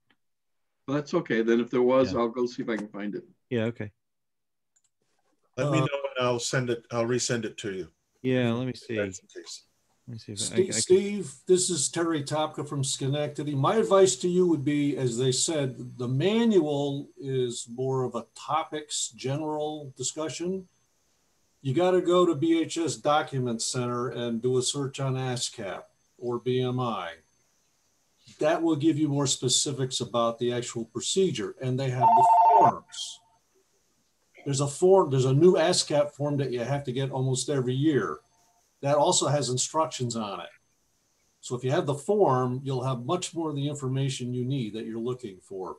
Well, that's okay. Then if there was, I'll go see if I can find it. Yeah, okay. Let me know and I'll resend it to you. Yeah, let me see. That's the case. Let me see if Steve, this is Terry Topka from Schenectady. My advice to you would be, as they said, the manual is more of a topics general discussion. You got to go to BHS Document Center and do a search on ASCAP or BMI. That will give you more specifics about the actual procedure. And they have the forms. There's a new ASCAP form that you have to get almost every year. That also has instructions on it. So if you have the form, you'll have much more of the information you need that you're looking for.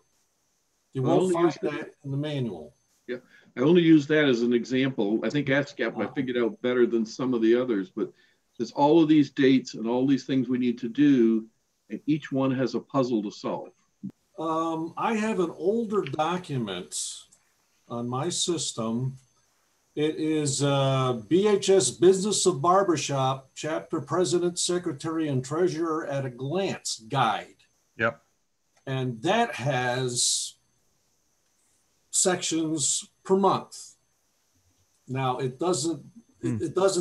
You won't find that in the manual. Yeah, I only use that as an example. I think ASCAP I figured out better than some of the others, but there's all of these dates and all these things we need to do, and each one has a puzzle to solve. I have an older document on my system. It is BHS Business of Barbershop, Chapter President, Secretary, and Treasurer at a Glance Guide. Yep. And that has sections per month. Now it doesn't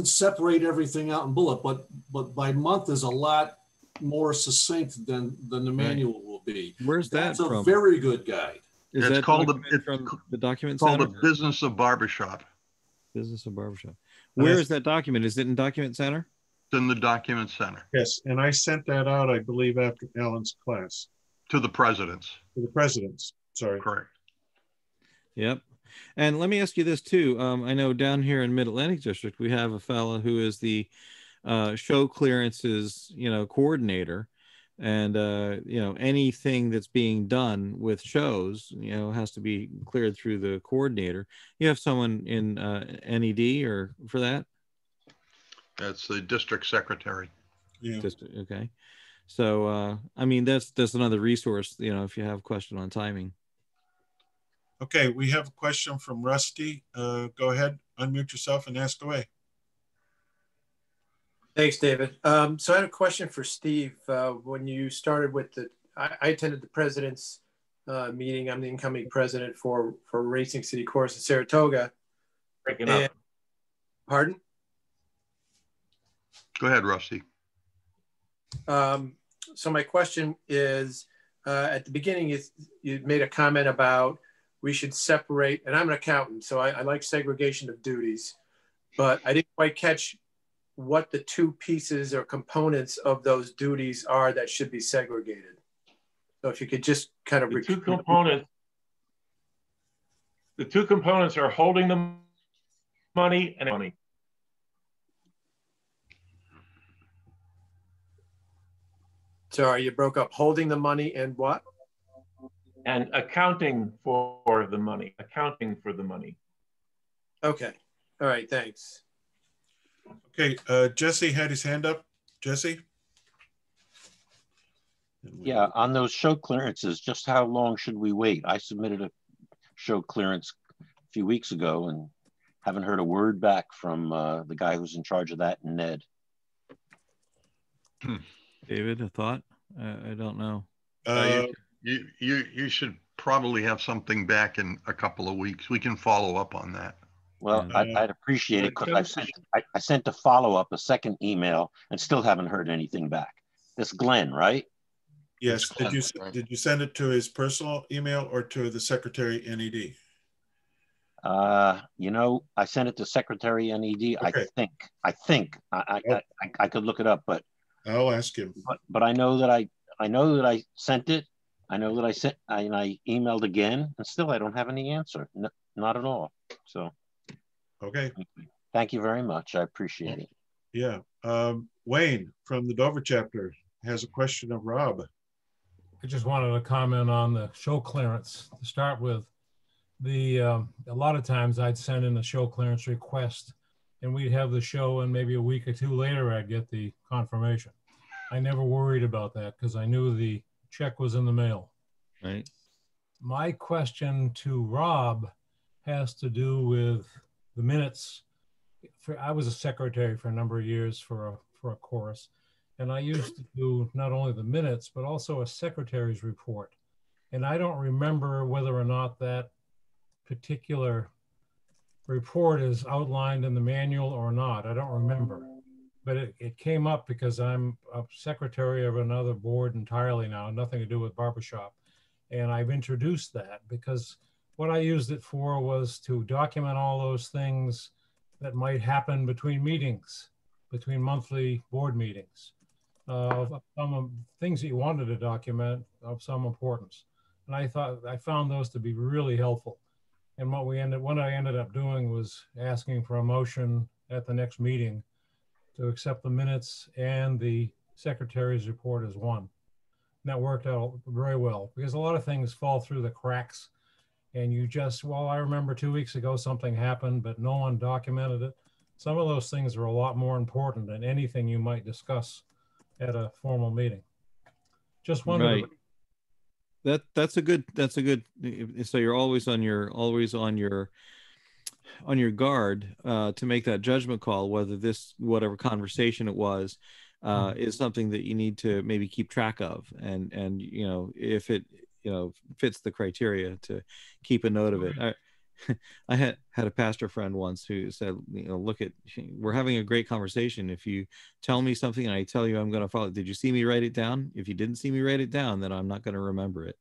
separate everything out in bullet, but by month is a lot more succinct than the manual will be. Where's That's that a from? very good guide. Is It's that called from the document called center? the Business of Barbershop. Business of Barbershop. Where is that document? Is it in Document Center? It's in the Document Center. Yes, and I sent that out, I believe, after Alan's class. To the presidents. To the presidents, sorry. Correct. Yep. And let me ask you this too. I know down here in Mid-Atlantic District, we have a fellow who is the show clearances, coordinator. And, anything that's being done with shows, has to be cleared through the coordinator. You have someone in NED or for that? That's the district secretary. Yeah. Okay. So, that's another resource, if you have a question on timing. Okay, we have a question from Rusty. Go ahead, unmute yourself and ask away. Thanks, David. So I had a question for Steve. When you started with I attended the president's meeting. I'm the incoming president for Racing City Course in Saratoga. Breaking up. Pardon? Go ahead, Rusty. So my question is, at the beginning, you made a comment about we should separate, and I'm an accountant, so I like segregation of duties, but I didn't quite catch what the two pieces or components of those duties are that should be segregated. So if you could just kind of the two components are holding the money and money. Sorry, you broke up. Holding the money and what? And accounting for the money. Accounting for the money. Okay. All right. Thanks. Okay, Jesse had his hand up. Jesse? Yeah, on those show clearances, just how long should we wait? I submitted a show clearance a few weeks ago and haven't heard a word back from the guy who's in charge of that, Ned. David, a thought? I don't know. You should probably have something back in a couple of weeks. We can follow up on that. Well, I'd appreciate it because I sent a follow-up, a second email, and still haven't heard anything back. This Glenn, right? Yes. Did you send it to his personal email or to the Secretary NED? I sent it to Secretary NED. Okay. I think I could look it up, but I'll ask him. But I know that I sent it. I know that I sent and I emailed again, and still I don't have any answer. No, not at all. So. Okay. Thank you very much. I appreciate it. Yeah. Wayne from the Dover chapter has a question of Rob. I just wanted to comment on the show clearance to start with. A lot of times I'd send in a show clearance request and we'd have the show and maybe a week or two later I'd get the confirmation. I never worried about that because I knew the check was in the mail. Right. My question to Rob has to do with the minutes. I was a secretary for a number of years for a course, and I used to do not only the minutes, but also a secretary's report. And I don't remember whether or not that particular report is outlined in the manual or not. I don't remember. but it came up because I'm a secretary of another board entirely now, nothing to do with barbershop. And I've introduced that because what I used it for was to document all those things that might happen between meetings, between monthly board meetings, of some things that you wanted to document of some importance. And I found those to be really helpful. And what I ended up doing was asking for a motion at the next meeting to accept the minutes and the secretary's report as one. And that worked out very well because a lot of things fall through the cracks and you just, well, I remember 2 weeks ago something happened, but no one documented it. Some of those things are a lot more important than anything you might discuss at a formal meeting. Just wanted Right. That's a good, so you're always on your guard to make that judgment call whether this whatever conversation it was is something that you need to maybe keep track of, and you know, if it, you know, fits the criteria to keep a note of it. I had a pastor friend once who said, you know, look, we're having a great conversation. If you tell me something and I tell you I'm going to follow, did you see me write it down? If you didn't see me write it down, then I'm not going to remember it.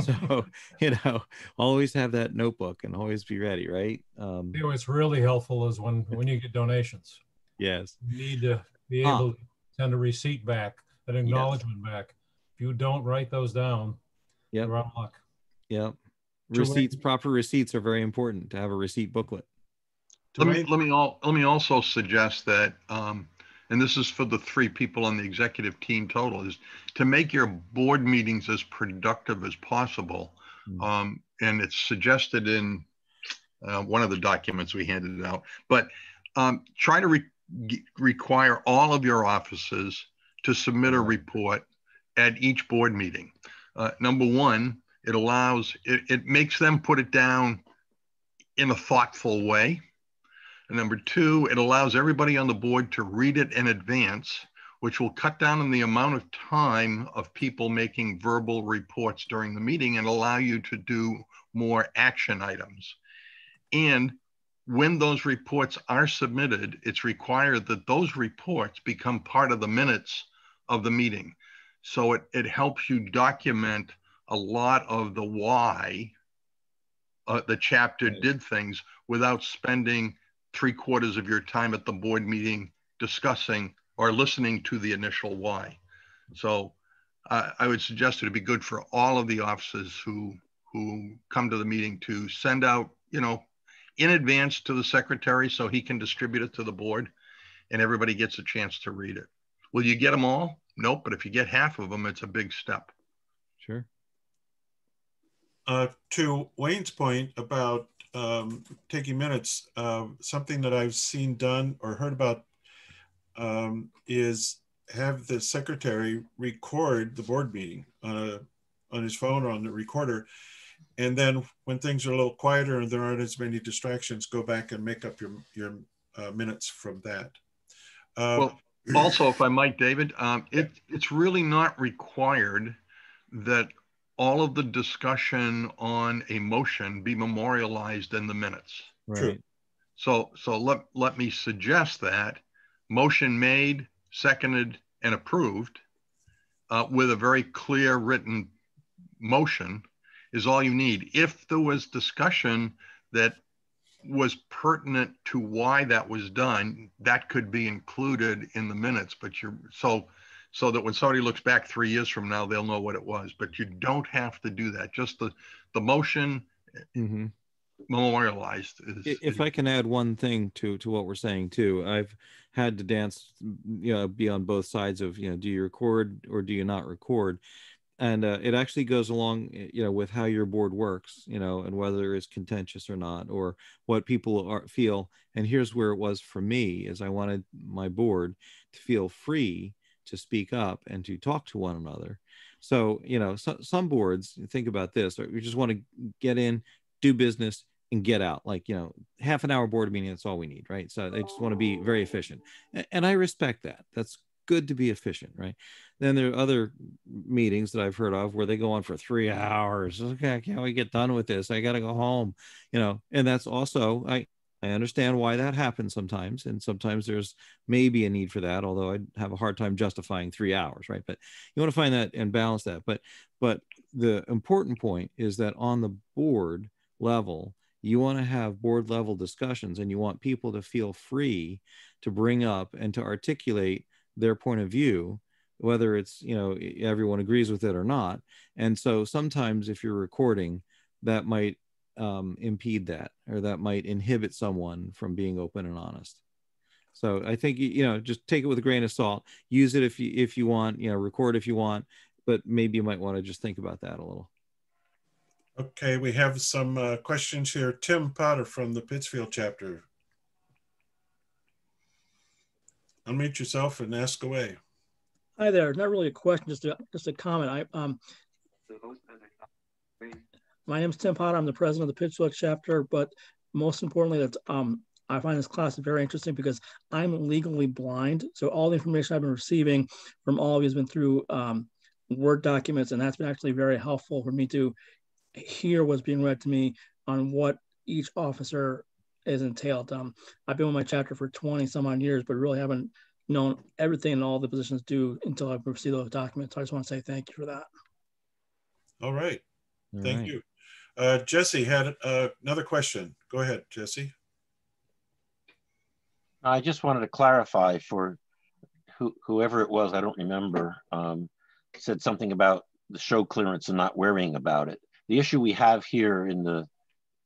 So, you know, always have that notebook and always be ready, right? You know, what's really helpful is when you get donations. Yes. You need to be able to send a receipt back, an acknowledgement back. If you don't write those down, you're out of luck. Yep. Receipts, proper receipts are very important to have a receipt booklet. Let me also suggest that, and this is for the 3 people on the executive team total, is to make your board meetings as productive as possible. And it's suggested in one of the documents we handed out, but try to require all of your offices to submit a report at each board meeting. Number one, it makes them put it down in a thoughtful way. And number two, it allows everybody on the board to read it in advance, which will cut down on the amount of time of people making verbal reports during the meeting and allow you to do more action items. And when those reports are submitted, it's required that those reports become part of the minutes of the meeting. So it helps you document a lot of the why the chapter did things without spending 3/4 of your time at the board meeting discussing or listening to the initial why. So I would suggest it'd be good for all of the officers who come to the meeting to send out, you know, in advance to the secretary so he can distribute it to the board and everybody gets a chance to read it. Will you get them all? Nope, but if you get half of them, it's a big step. Sure. To Wayne's point about taking minutes, something that I've seen done or heard about is have the secretary record the board meeting on his phone or on the recorder. And then when things are a little quieter and there aren't as many distractions, go back and make up your minutes from that. Well, also, if I might, David, it's really not required that all of the discussion on a motion be memorialized in the minutes. Right. So let me suggest that motion made, seconded, and approved with a very clear written motion is all you need. If there was discussion that was pertinent to why that was done, that could be included in the minutes, but so that when somebody looks back 3 years from now, they'll know what it was, but you don't have to do that. Just the motion memorialized. If I can add one thing to what we're saying too, I've had to dance, you know, be on both sides of, you know, do you record or do you not record? And it actually goes along, you know, with how your board works, you know, and whether it's contentious or not, or what people feel. And here's where it was for me, is I wanted my board to feel free to speak up and to talk to one another. So, you know, some boards, think about this, we just want to get in, do business, and get out. Like, you know, half an hour board meeting, that's all we need, right? So they just want to be very efficient. And I respect that. That's good to be efficient, right? Then there are other meetings that I've heard of where they go on for 3 hours. Okay, can't we get done with this? I got to go home, you know. And that's also, I understand why that happens sometimes, and sometimes there's maybe a need for that, although I'd have a hard time justifying 3 hours, right? But you want to find that and balance that. But the important point is that on the board level, you want to have board level discussions, and you want people to feel free to bring up and to articulate their point of view, whether it's, you know, everyone agrees with it or not. And so sometimes if you're recording, that might impede that, or that might inhibit someone from being open and honest. So I think, you know, just take it with a grain of salt. Use it if you want, you know, record if you want, but maybe you might want to just think about that a little. Okay, we have some questions here. Tim Potter from the Pittsfield chapter. Unmute yourself and ask away. Hi there. Not really a question, just a comment. My name is Tim Potter. I'm the president of the Pittsfield chapter, but most importantly, that I find this class very interesting because I'm legally blind. So all the information I've been receiving from all of you has been through Word documents, and that's been actually very helpful for me to hear what's being read to me on what each officer is entailed. I've been with my chapter for 20 some odd years, but really haven't known everything and all the positions do until I've received those documents. So I just want to say thank you for that. All right. Thank you. Jesse had another question. Go ahead, Jesse. I just wanted to clarify for whoever it was, I don't remember, said something about the show clearance and not worrying about it. The issue we have here in the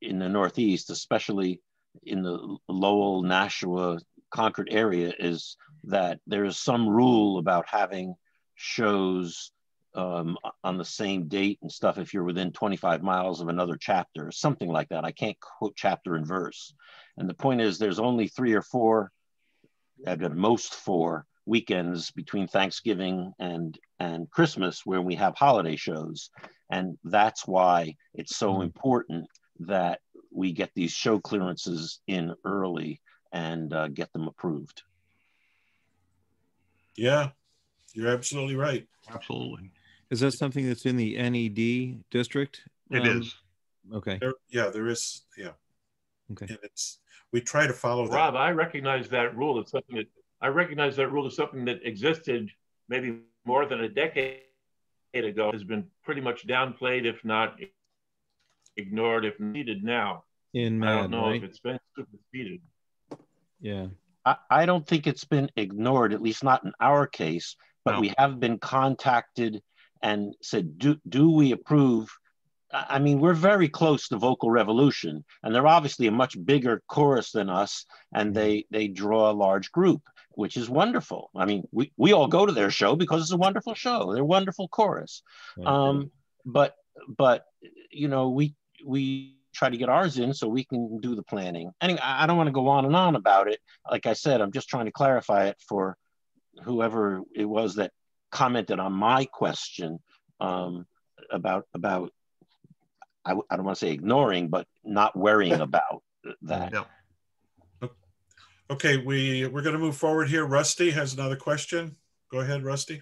Northeast, especially in the Lowell, Nashua, Concord area, is that there is some rule about having shows on the same date and stuff if you're within 25 miles of another chapter, something like that. I can't quote chapter and verse. And the point is there's only 3 or 4, at most 4 weekends between Thanksgiving and Christmas where we have holiday shows. And that's why it's so important that we get these show clearances in early and get them approved. Yeah, you're absolutely right. Absolutely. Is that something that's in the NED district? It is. Okay. There is. Yeah. Okay. And we try to follow that. Rob, I recognize that rule as something that existed maybe more than a decade ago, has been pretty much downplayed, if not ignored, if needed now. In MAD, I don't know right? if it's been superseded. Yeah. I don't think it's been ignored, at least not in our case, but No. we have been contacted and said, do we approve? I mean, we're very close to Vocal Revolution, and they're obviously a much bigger chorus than us, and they draw a large group, which is wonderful. I mean, we all go to their show because it's a wonderful show. They're a wonderful chorus. Right. But you know, we try to get ours in so we can do the planning. Anyway, I don't want to go on and on about it. Like I said, I'm just trying to clarify it for whoever it was that commented on my question about I don't want to say ignoring, but not worrying about that. Yeah. Okay, we're going to move forward here. Rusty has another question. Go ahead, Rusty.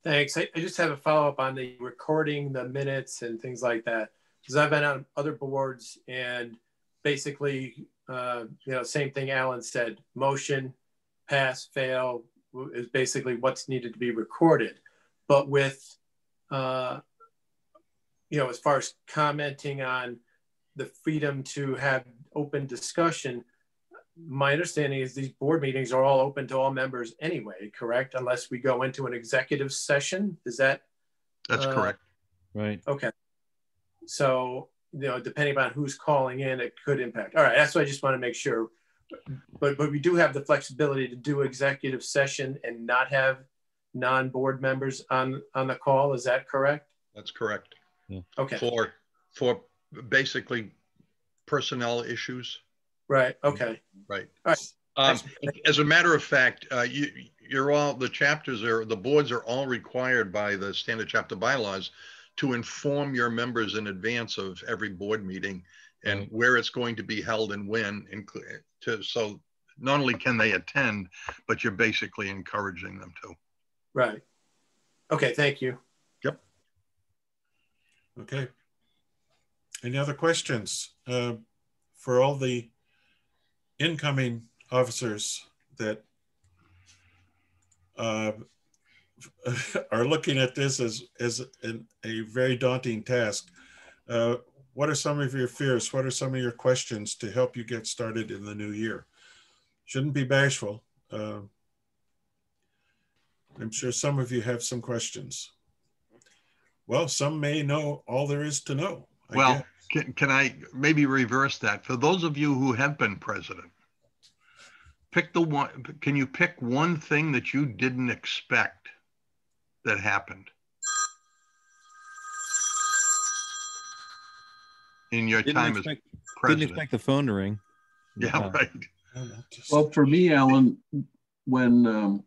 Thanks. I just have a follow-up on the recording the minutes and things like that, because I've been on other boards and basically, same thing Alan said, motion, pass, fail is basically what's needed to be recorded. But with, as far as commenting on the freedom to have open discussion, my understanding is these board meetings are all open to all members anyway, correct? Unless we go into an executive session, is that? That's correct. Right. Okay. So, depending on who's calling in, it could impact. All right, that's what I just want to make sure. But we do have the flexibility to do executive session and not have non-board members on the call. Is that correct? That's correct. Yeah. Okay. For basically personnel issues. Right. Okay. Right. All right. As a matter of fact, you're all, the chapters are, the boards are all required by the standard chapter bylaws to inform your members in advance of every board meeting and where it's going to be held and when, so not only can they attend, but you're basically encouraging them to. Right. Okay. Thank you. Yep. Okay. Any other questions for all the incoming officers that are looking at this as a very daunting task. What are some of your fears? What are some of your questions to help you get started in the new year? Shouldn't be bashful. I'm sure some of you have some questions. Well, some may know all there is to know. Well, can I maybe reverse that? For those of you who have been president, pick the one. Can you pick one thing that you didn't expect that happened in your time as president? Didn't expect the phone to ring. Yeah, right. Well, for me, Alan, when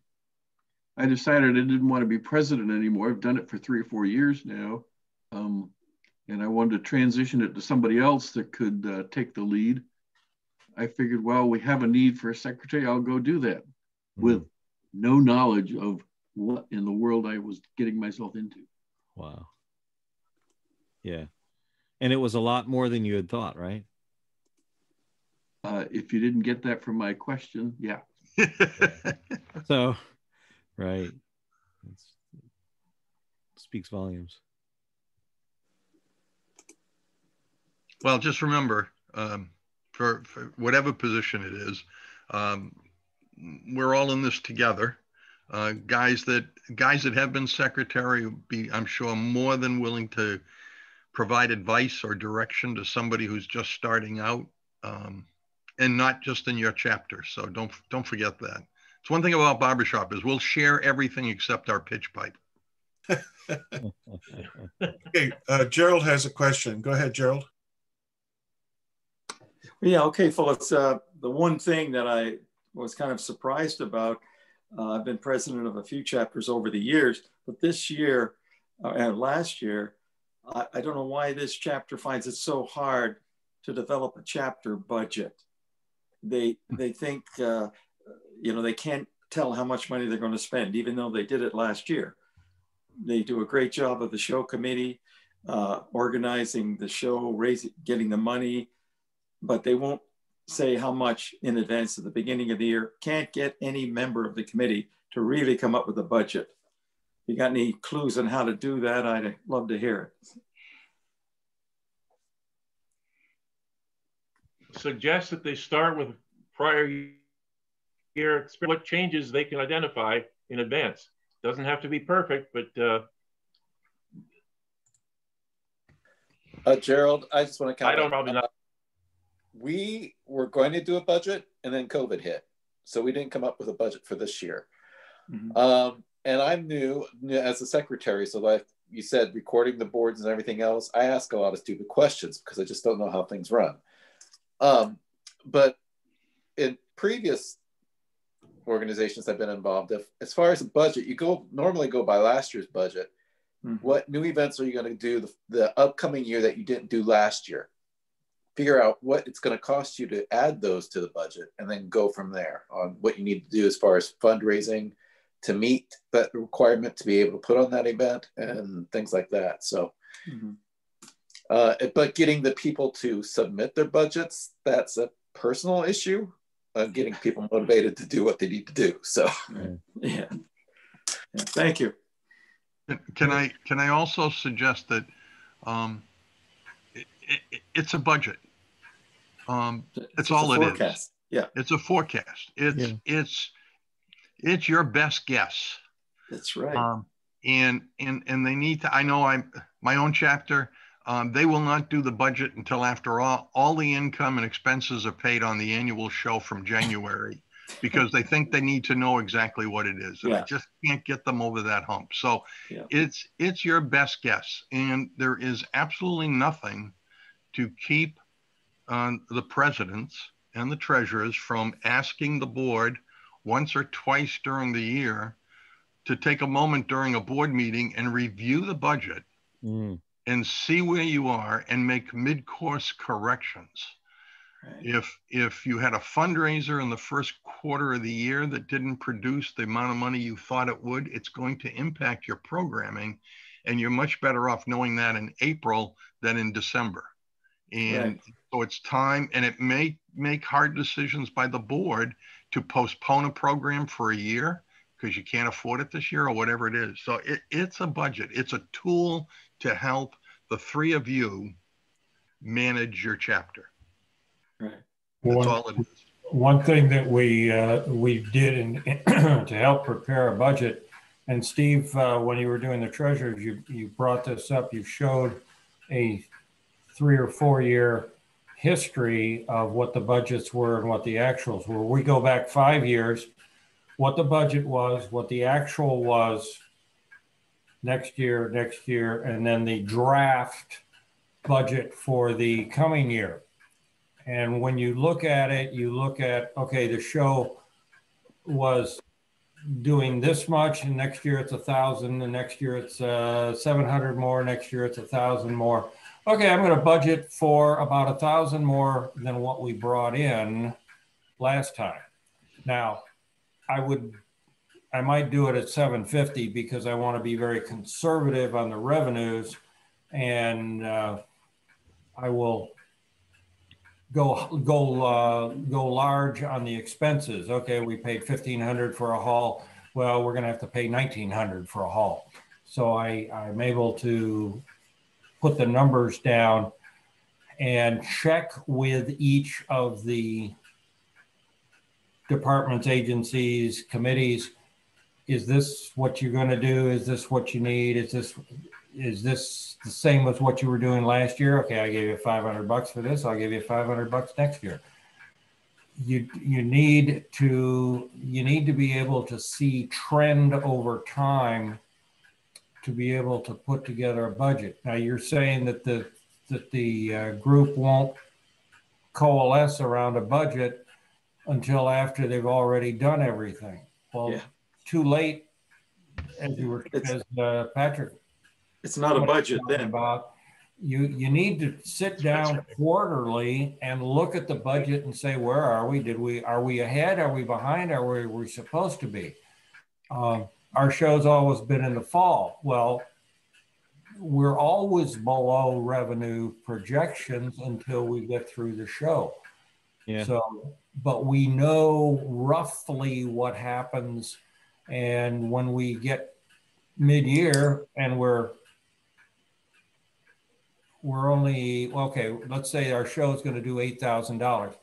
I decided I didn't want to be president anymore, I've done it for 3 or 4 years now, and I wanted to transition it to somebody else that could take the lead. I figured, well, we have a need for a secretary. I'll go do that with no knowledge of what in the world I was getting myself into. Wow. Yeah. And it was a lot more than you had thought, right? If you didn't get that from my question, yeah. So, right. It speaks volumes. Well, just remember, for whatever position it is, we're all in this together. Guys that have been secretary would be, I'm sure, more than willing to provide advice or direction to somebody who's just starting out, and not just in your chapter. So don't forget that. It's one thing about barbershop is we'll share everything except our pitch pipe. Okay, Gerald has a question. Go ahead, Gerald. Yeah, okay, Phyllis. The one thing that I was kind of surprised about, I've been president of a few chapters over the years, but this year and last year, I don't know why this chapter finds it so hard to develop a chapter budget. They think, they can't tell how much money they're going to spend, even though they did it last year. They do a great job of the show committee, organizing the show, getting the money, but they won't say how much in advance at the beginning of the year. Can't get any member of the committee to really come up with a budget. You got any clues on how to do that? I'd love to hear it. Suggest that they start with prior year, what changes they can identify in advance. Doesn't have to be perfect, but Gerald, I just want to comment. I don't probably not. We were going to do a budget and then COVID hit. So we didn't come up with a budget for this year. Mm-hmm. And I'm new as a secretary. So like you said, recording the boards and everything else, I ask a lot of stupid questions because I just don't know how things run. But in previous organizations I've been involved in, as far as a budget, you normally go by last year's budget. Mm-hmm. What new events are you going to do the upcoming year that you didn't do last year? Figure out what it's going to cost you to add those to the budget and then go from there on what you need to do as far as fundraising to meet that requirement to be able to put on that event and things like that. So, but getting the people to submit their budgets, that's a personal issue of getting people motivated to do what they need to do. So, yeah. Thank you. Can I also suggest that it's a budget. It's all it is. Yeah, it's a forecast. It's your best guess. That's right. And they need to. I know my own chapter. They will not do the budget until after all the income and expenses are paid on the annual show from January, because they think they need to know exactly what it is, and I just can't get them over that hump. So it's your best guess, and there is absolutely nothing to keep the presidents and the treasurers from asking the board once or twice during the year to take a moment during a board meeting and review the budget and see where you are and make mid-course corrections. Right. If you had a fundraiser in the first quarter of the year that didn't produce the amount of money you thought it would, it's going to impact your programming, and you're much better off knowing that in April than in December. And so it's time, and it may make hard decisions by the board to postpone a program for a year because you can't afford it this year or whatever it is. So it's a budget. It's a tool to help the three of you manage your chapter. Right. That's all it is. One thing that we did to help prepare a budget, and Steve, when you were doing the treasurers, you brought this up. You showed a 3 or 4 year history of what the budgets were and what the actuals were. We go back 5 years, what the budget was, what the actual was next year, and then the draft budget for the coming year. And when you look at it, you look at, okay, the show was doing this much, and next year it's 1,000, and next year it's 700 more, next year it's 1,000 more. Okay, I'm going to budget for about 1,000 more than what we brought in last time. Now, I might do it at 750 because I want to be very conservative on the revenues, and I will go large on the expenses. Okay, we paid 1,500 for a haul. Well, we're going to have to pay 1,900 for a haul. So I'm able to put the numbers down and check with each of the departments, agencies, committees. Is this what you're going to do? Is this what you need? Is this the same as what you were doing last year? Okay, I gave you $500 for this. I'll give you $500 next year. You need to be able to see trend over time to be able to put together a budget. Now you're saying that the group won't coalesce around a budget until after they've already done everything. Well, too late, as Patrick. It's not a budget then. About, you need to sit down quarterly and look at the budget and say, where are we? Are we ahead? Are we behind? Are we supposed to be? Our show's always been in the fall. Well, we're always below revenue projections until we get through the show. Yeah. So, but we know roughly what happens. And when we get mid-year and we're only, okay, let's say our show is going to do $8,000.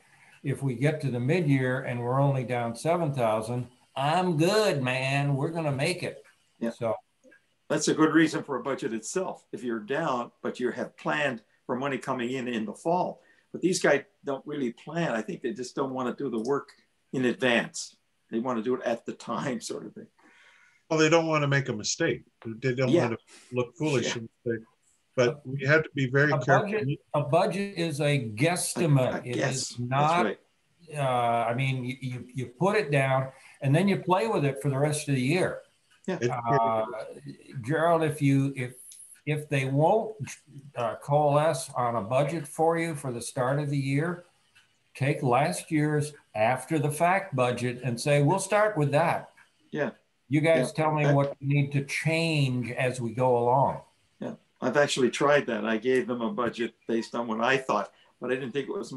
If we get to the mid-year and we're only down 7,000, I'm good, man. We're going to make it. Yeah. So that's a good reason for a budget itself. If you're down, but you have planned for money coming in the fall. But these guys don't really plan. I think they just don't want to do the work in advance. They want to do it at the time, sort of thing. Well, they don't want to make a mistake. They don't want to look foolish. But we have to be very careful. A budget is a guesstimate. It is not. Right. I mean, you put it down and then you play with it for the rest of the year. Yeah. Gerald, if they won't coalesce on a budget for you for the start of the year, take last year's after the fact budget and say, we'll start with that. Yeah. You guys tell me what you need to change as we go along. Yeah, I've actually tried that. I gave them a budget based on what I thought, but I didn't think it was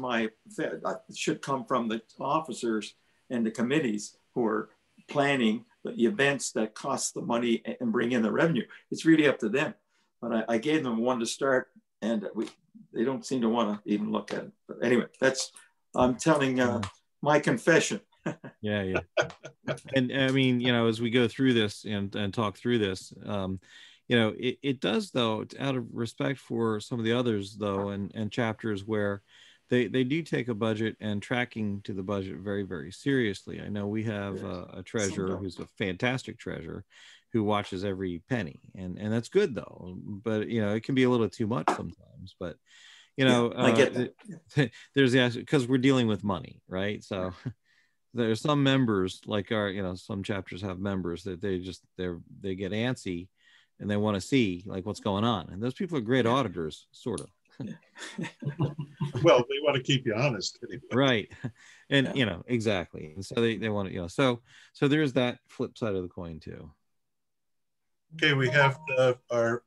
it should come from the officers and the committees who are planning the events that cost the money and bring in the revenue. It's really up to them. But I gave them one to start, and they don't seem to want to even look at it. But anyway, I'm telling my confession. Yeah. And I mean, as we go through this and talk through this, it does, though, out of respect for some of the others, though, and chapters where they do take a budget and tracking to the budget very, very seriously. I know we have a treasurer who's a fantastic treasurer who watches every penny, and that's good, though. But it can be a little too much sometimes. But I get that. There's because we're dealing with money, right? So there's some members, like some chapters have members that they get antsy and they want to see like what's going on, and those people are great auditors, sort of. Well, they want to keep you honest anyway. Right. And exactly, and so they want to so there's that flip side of the coin too. Okay, we have our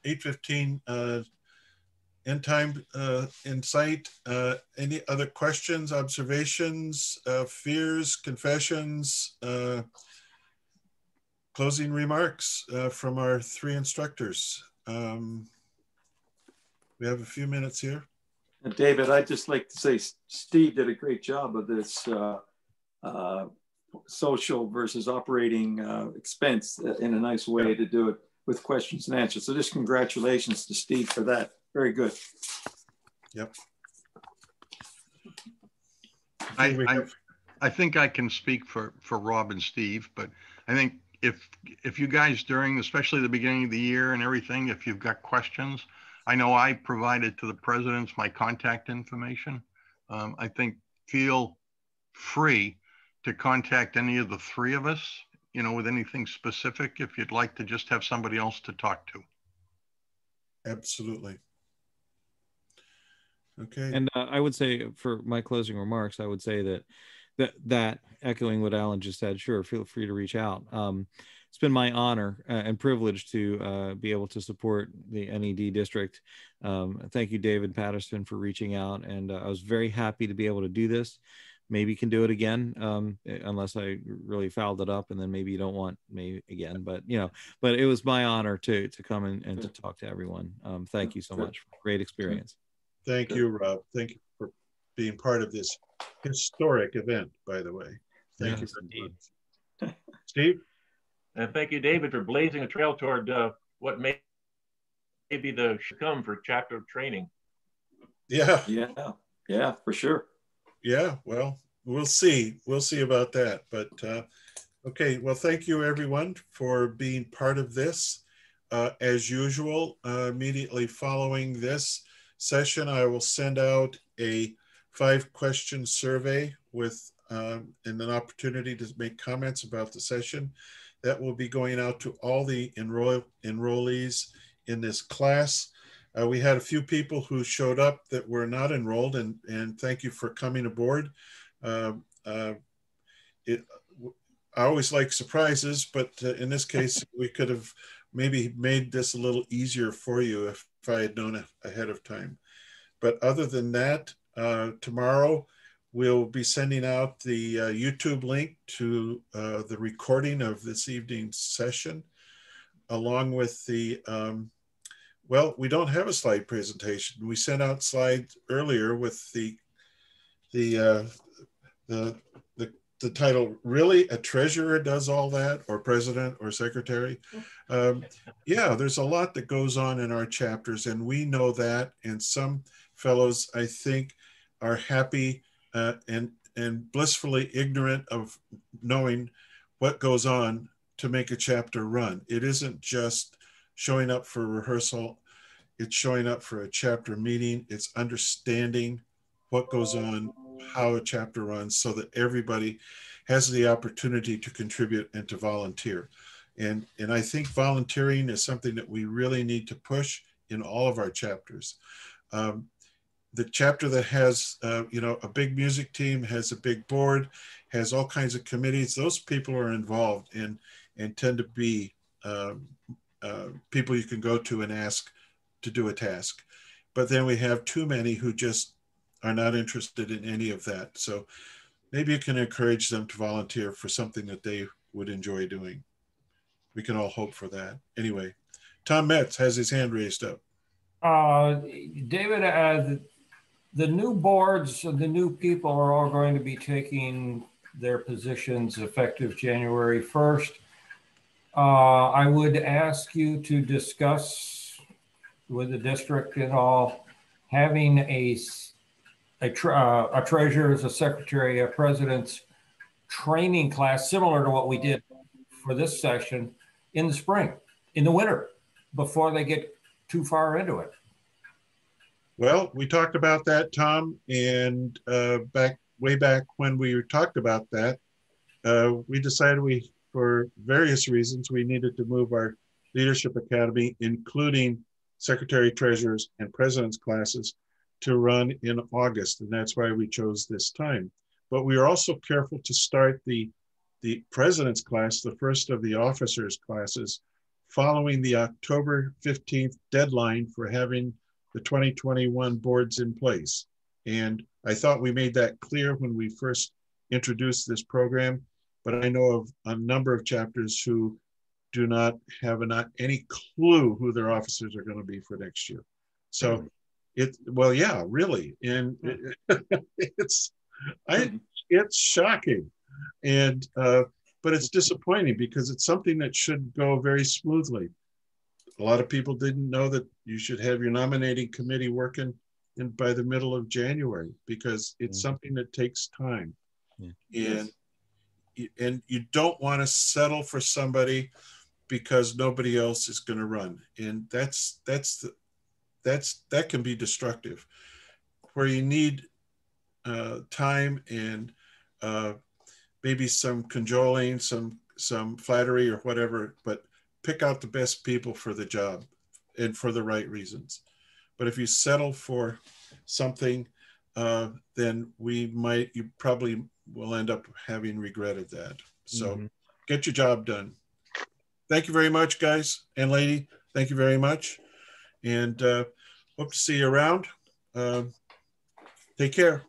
8:15 end time in sight. Any other questions, observations, fears, confessions, closing remarks from our three instructors? We have a few minutes here. And David, I'd just like to say Steve did a great job of this social versus operating expense in a nice way to do it with questions and answers. So just congratulations to Steve for that. Very good. Yep. I think I can speak for Rob and Steve, but I think if you guys during, especially the beginning of the year and everything, if you've got questions, I know I provided to the presidents my contact information. I think feel free to contact any of the three of us, you know, with anything specific, if you'd like to just have somebody else to talk to. Absolutely. Okay. And I would say for my closing remarks, I would say that echoing what Alan just said, sure, feel free to reach out. It's been my honor and privilege to be able to support the NED district. Thank you, David Patterson, for reaching out. And I was very happy to be able to do this. Maybe can do it again, unless I really fouled it up, and then maybe you don't want me again. But but it was my honor to come and to talk to everyone. Thank you so much. Great experience. Thank you, Rob. Thank you for being part of this historic event, by the way. Thank you very much. Steve? And thank you, David, for blazing a trail toward what may be the come for chapter training. Yeah. Yeah, for sure. Yeah, well, we'll see. We'll see about that. But okay, well, thank you, everyone, for being part of this. As usual, immediately following this session, I will send out a 5-question survey with and an opportunity to make comments about the session. That will be going out to all the enrollees in this class. We had a few people who showed up that were not enrolled, and thank you for coming aboard. I always like surprises, but in this case, we could have maybe made this a little easier for you if I had known ahead of time. But other than that, tomorrow we'll be sending out the YouTube link to the recording of this evening's session, along with the, well, we don't have a slide presentation. We sent out slides earlier with the title, really a treasurer does all that, or president or secretary? Yeah, there's a lot that goes on in our chapters, and we know that, and some fellows, I think, are happy and blissfully ignorant of knowing what goes on to make a chapter run. It isn't just showing up for rehearsal, it's showing up for a chapter meeting, it's understanding what goes on, how a chapter runs, so that everybody has the opportunity to contribute and to volunteer. And I think volunteering is something that we really need to push in all of our chapters. The chapter that has, a big music team, has a big board, has all kinds of committees, those people are involved and tend to be people you can go to and ask to do a task. But then we have too many who just are not interested in any of that. So maybe you can encourage them to volunteer for something that they would enjoy doing. We can all hope for that. Anyway, Tom Metz has his hand raised up. David, the new boards and the new people are all going to be taking their positions effective January 1st. I would ask you to discuss with the district and all, having a treasurer's, a secretary, a president's training class similar to what we did for this session in the spring, in the winter, before they get too far into it. Well, we talked about that, Tom, and way back when we talked about that, we decided for various reasons, we needed to move our Leadership Academy, including secretary, treasurers, and president's classes, to run in August, and that's why we chose this time. But we are also careful to start the president's class, the first of the officers' classes, following the October 15th deadline for having the 2021 boards in place. And I thought we made that clear when we first introduced this program, but I know of a number of chapters who do not have any clue who their officers are going to be for next year. So well, yeah, really. And it's shocking. And, but it's disappointing because it's something that should go very smoothly. A lot of people didn't know that you should have your nominating committee working by the middle of January, because it's something that takes time. And you don't want to settle for somebody because nobody else is going to run. And that can be destructive, where you need time and maybe some cajoling, some flattery or whatever, but pick out the best people for the job and for the right reasons. But if you settle for something, then you probably will end up having regretted that. So get your job done. Thank you very much, guys and lady. Thank you very much. And hope to see you around. Take care.